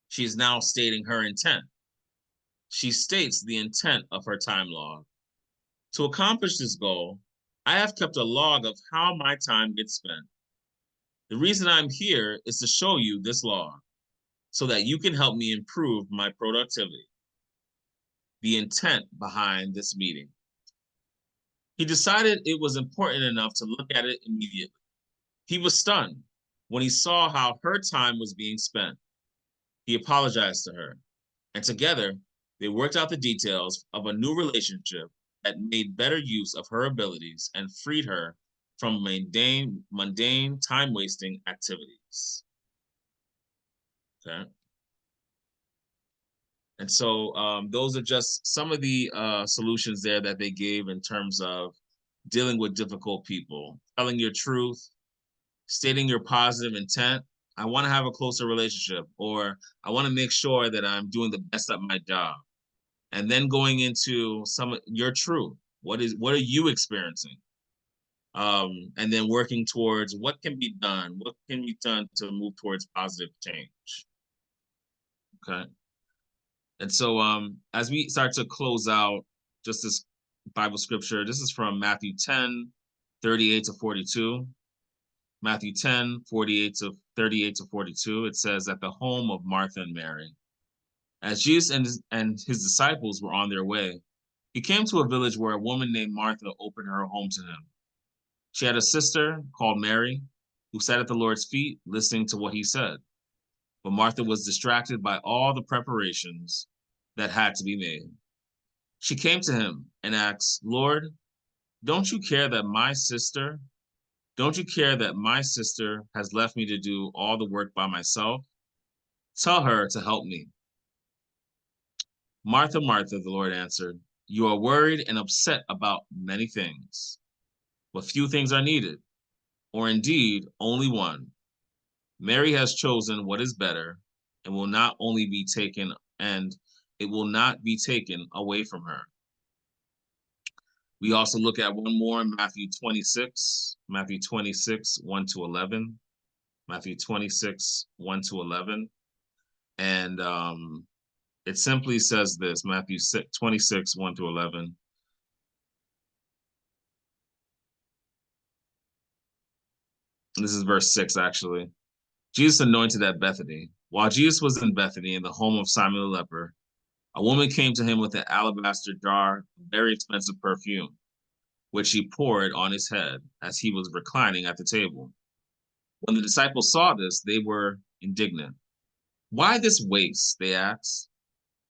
She is now stating her intent. She states the intent of her time log. To accomplish this goal, I have kept a log of how my time gets spent. The reason I'm here is to show you this log so that you can help me improve my productivity. The intent behind this meeting. He decided it was important enough to look at it immediately. He was stunned when he saw how her time was being spent. He apologized to her, and together they worked out the details of a new relationship that made better use of her abilities and freed her from mundane time-wasting activities. Okay. And so those are just some of the solutions there that they gave in terms of dealing with difficult people, telling your truth, stating your positive intent. I want to have a closer relationship, or I want to make sure that I'm doing the best at my job. And then going into some of your truth. What are you experiencing? And then working towards what can be done, what can be done to move towards positive change. Okay. And so as we start to close out just this Bible scripture, this is from Matthew 10, 38 to 42. Matthew 10, 48 to 38 to 42. It says, at the home of Martha and Mary, as Jesus and his disciples were on their way, he came to a village where a woman named Martha opened her home to him. She had a sister called Mary who sat at the Lord's feet listening to what he said. But Martha was distracted by all the preparations that had to be made. She came to him and asked, Lord, don't you care that my sister has left me to do all the work by myself? Tell her to help me. Martha, Martha, the Lord answered, you are worried and upset about many things, but few things are needed, or indeed only one. Mary has chosen what is better and will not only be taken, and it will not be taken away from her. We also look at one more in Matthew 26, 1 to 11. Matthew 26, 1 to 11. And it simply says this, Matthew 26, 1 to 11. This is verse 6, actually. Jesus anointed at Bethany. While Jesus was in Bethany, in the home of Simon the leper, a woman came to him with an alabaster jar of very expensive perfume, which he poured on his head as he was reclining at the table. When the disciples saw this, they were indignant. Why this waste? They asked.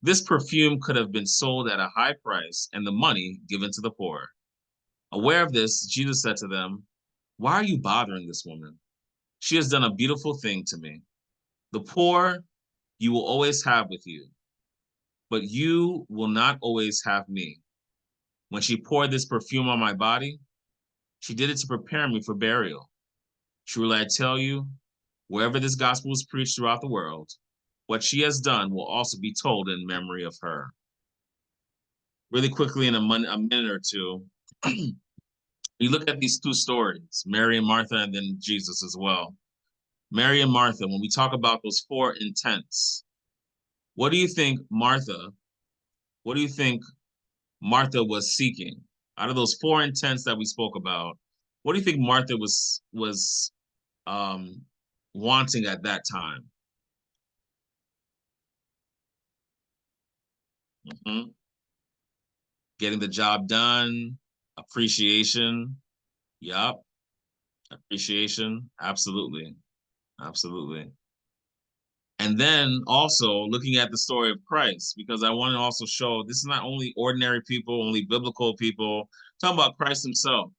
This perfume could have been sold at a high price and the money given to the poor. Aware of this, Jesus said to them, why are you bothering this woman? She has done a beautiful thing to me. The poor you will always have with you, but you will not always have me. When she poured this perfume on my body, she did it to prepare me for burial. Truly, I tell you, wherever this gospel is preached throughout the world, what she has done will also be told in memory of her. Really quickly, in a minute or two, you look at these two stories, Mary and Martha, and then Jesus as well. Mary and Martha, when we talk about those four intents, what do you think Martha was seeking? Out of those four intents that we spoke about, what do you think Martha was wanting at that time? Mm-hmm. Getting the job done, appreciation. Yup. Appreciation, absolutely, absolutely. And then also looking at the story of Christ, because I want to also show this is not only ordinary people, only biblical people, talking about Christ himself,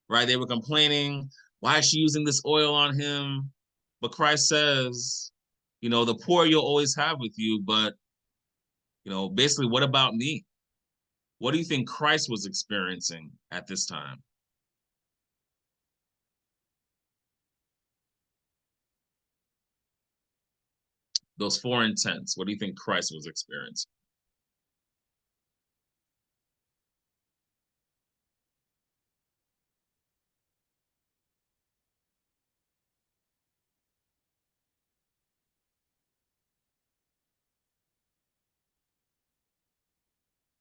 right? They were complaining, why is she using this oil on him? But Christ says, the poor you'll always have with you, but, basically, what about me? What do you think Christ was experiencing at this time? Those four intents, what do you think Christ was experiencing?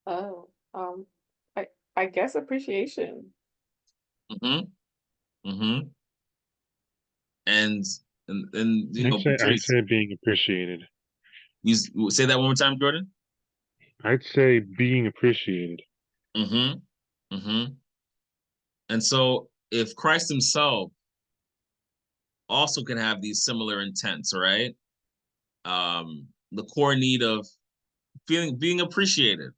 Oh, I I guess appreciation. Mm-hmm. Mm-hmm. And I'd Patrice, say being appreciated. you say that one more time, Jordan? I'd say being appreciated. Mm-hmm. Mm-hmm. And so if Christ himself also can have these similar intents, right? The core need of being appreciated,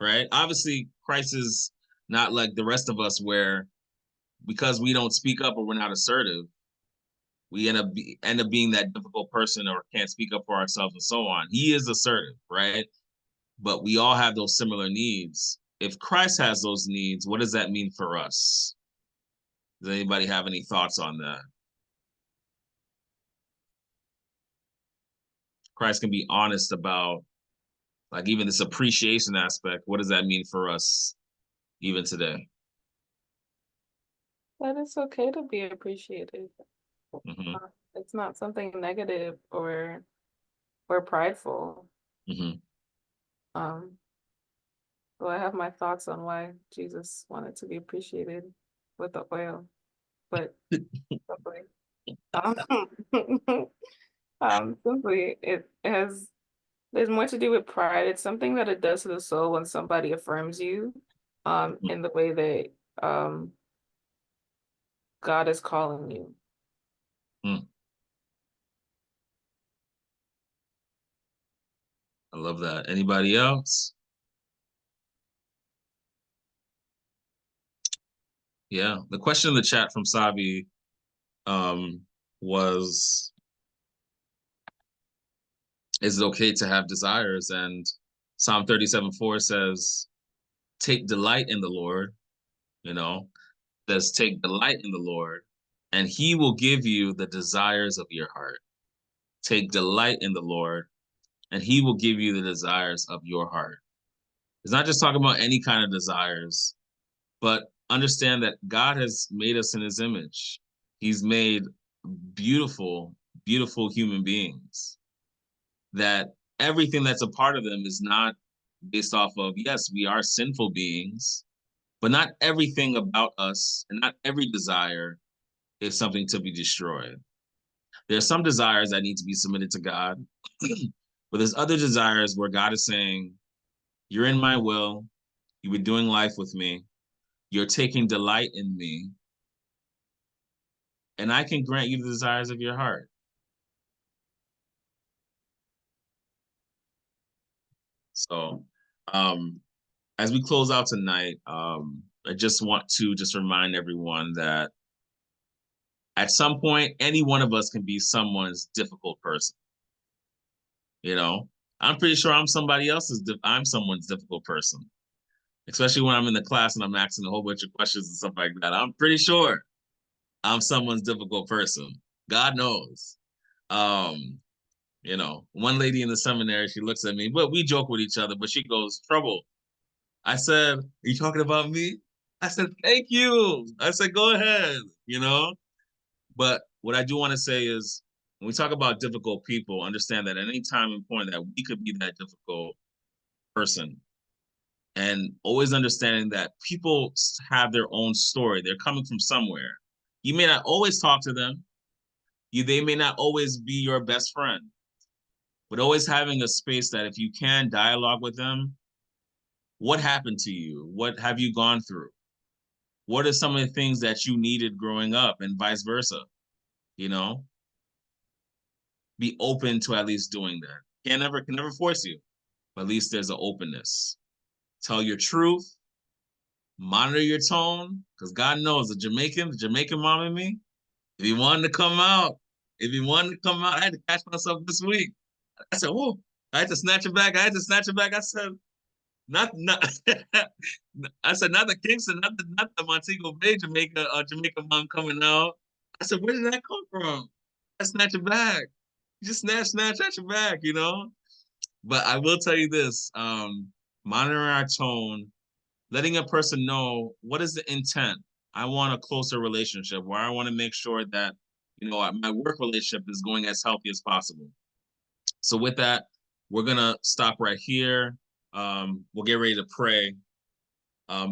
right? Obviously, Christ is not like the rest of us where because we don't speak up or we're not assertive, we end up being that difficult person or can't speak up for ourselves and so on. He is assertive, right? But we all have those similar needs. If Christ has those needs, what does that mean for us? Does anybody have any thoughts on that? Christ can be honest about like even this appreciation aspect. What does that mean for us even today? That it's okay to be appreciated. Mm-hmm. It's not something negative or prideful. Mm-hmm. Um, well, I have my thoughts on why Jesus wanted to be appreciated with the oil, but simply, um, simply it has there's more to do with pride. It's something that it does to the soul when somebody affirms you, in the way that God is calling you. Mm. I love that. Anybody else? Yeah. The question in the chat from Sabi was, is it okay to have desires? And Psalm 37:4 says, take delight in the Lord, you know, says take delight in the Lord, and he will give you the desires of your heart. Take delight in the Lord, and he will give you the desires of your heart. It's not just talking about any kind of desires, but understand that God has made us in his image. He's made beautiful, beautiful human beings. That everything that's a part of them is not based off of, yes, we are sinful beings, but not everything about us and not every desire is something to be destroyed. There are some desires that need to be submitted to God, but there's other desires where God is saying, you're in my will, you've been doing life with me, you're taking delight in me, and I can grant you the desires of your heart. So, as we close out tonight, I just want to just remind everyone that at some point, any one of us can be someone's difficult person. You know, I'm pretty sure I'm someone's difficult person, especially when I'm in the class and I'm asking a whole bunch of questions and stuff like that. I'm pretty sure I'm someone's difficult person. God knows. Um, one lady in the seminary, she looks at me, but we joke with each other, but she goes, Trouble. I said, Are you talking about me? I said, Thank you. I said, Go ahead, But what I do want to say is when we talk about difficult people, understand that at any time and point that we could be that difficult person. And always understanding that people have their own story. They're coming from somewhere. You may not always talk to them. They may not always be your best friend, but always having a space that if you can dialogue with them, what happened to you? What have you gone through? What are some of the things that you needed growing up and vice versa? You know, be open to at least doing that. Can never force you, but at least there's an openness. Tell your truth, monitor your tone, because God knows the Jamaican mom in me, if he wanted to come out, I had to catch myself this week. I said, whoa, I had to snatch it back. I said, not I said, not the Kingston, not the Montego Bay Jamaica mom coming out. I said, where did that come from? I snatch it back. You just snatch it back, you know? But I will tell you this, monitoring our tone, letting a person know what is the intent. I want a closer relationship where I want to make sure that, you know, my work relationship is going as healthy as possible. So with that, we're gonna stop right here. We'll get ready to pray.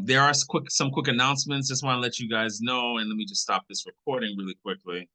There are some quick announcements. Just want to let you guys know, and let me just stop this recording really quickly.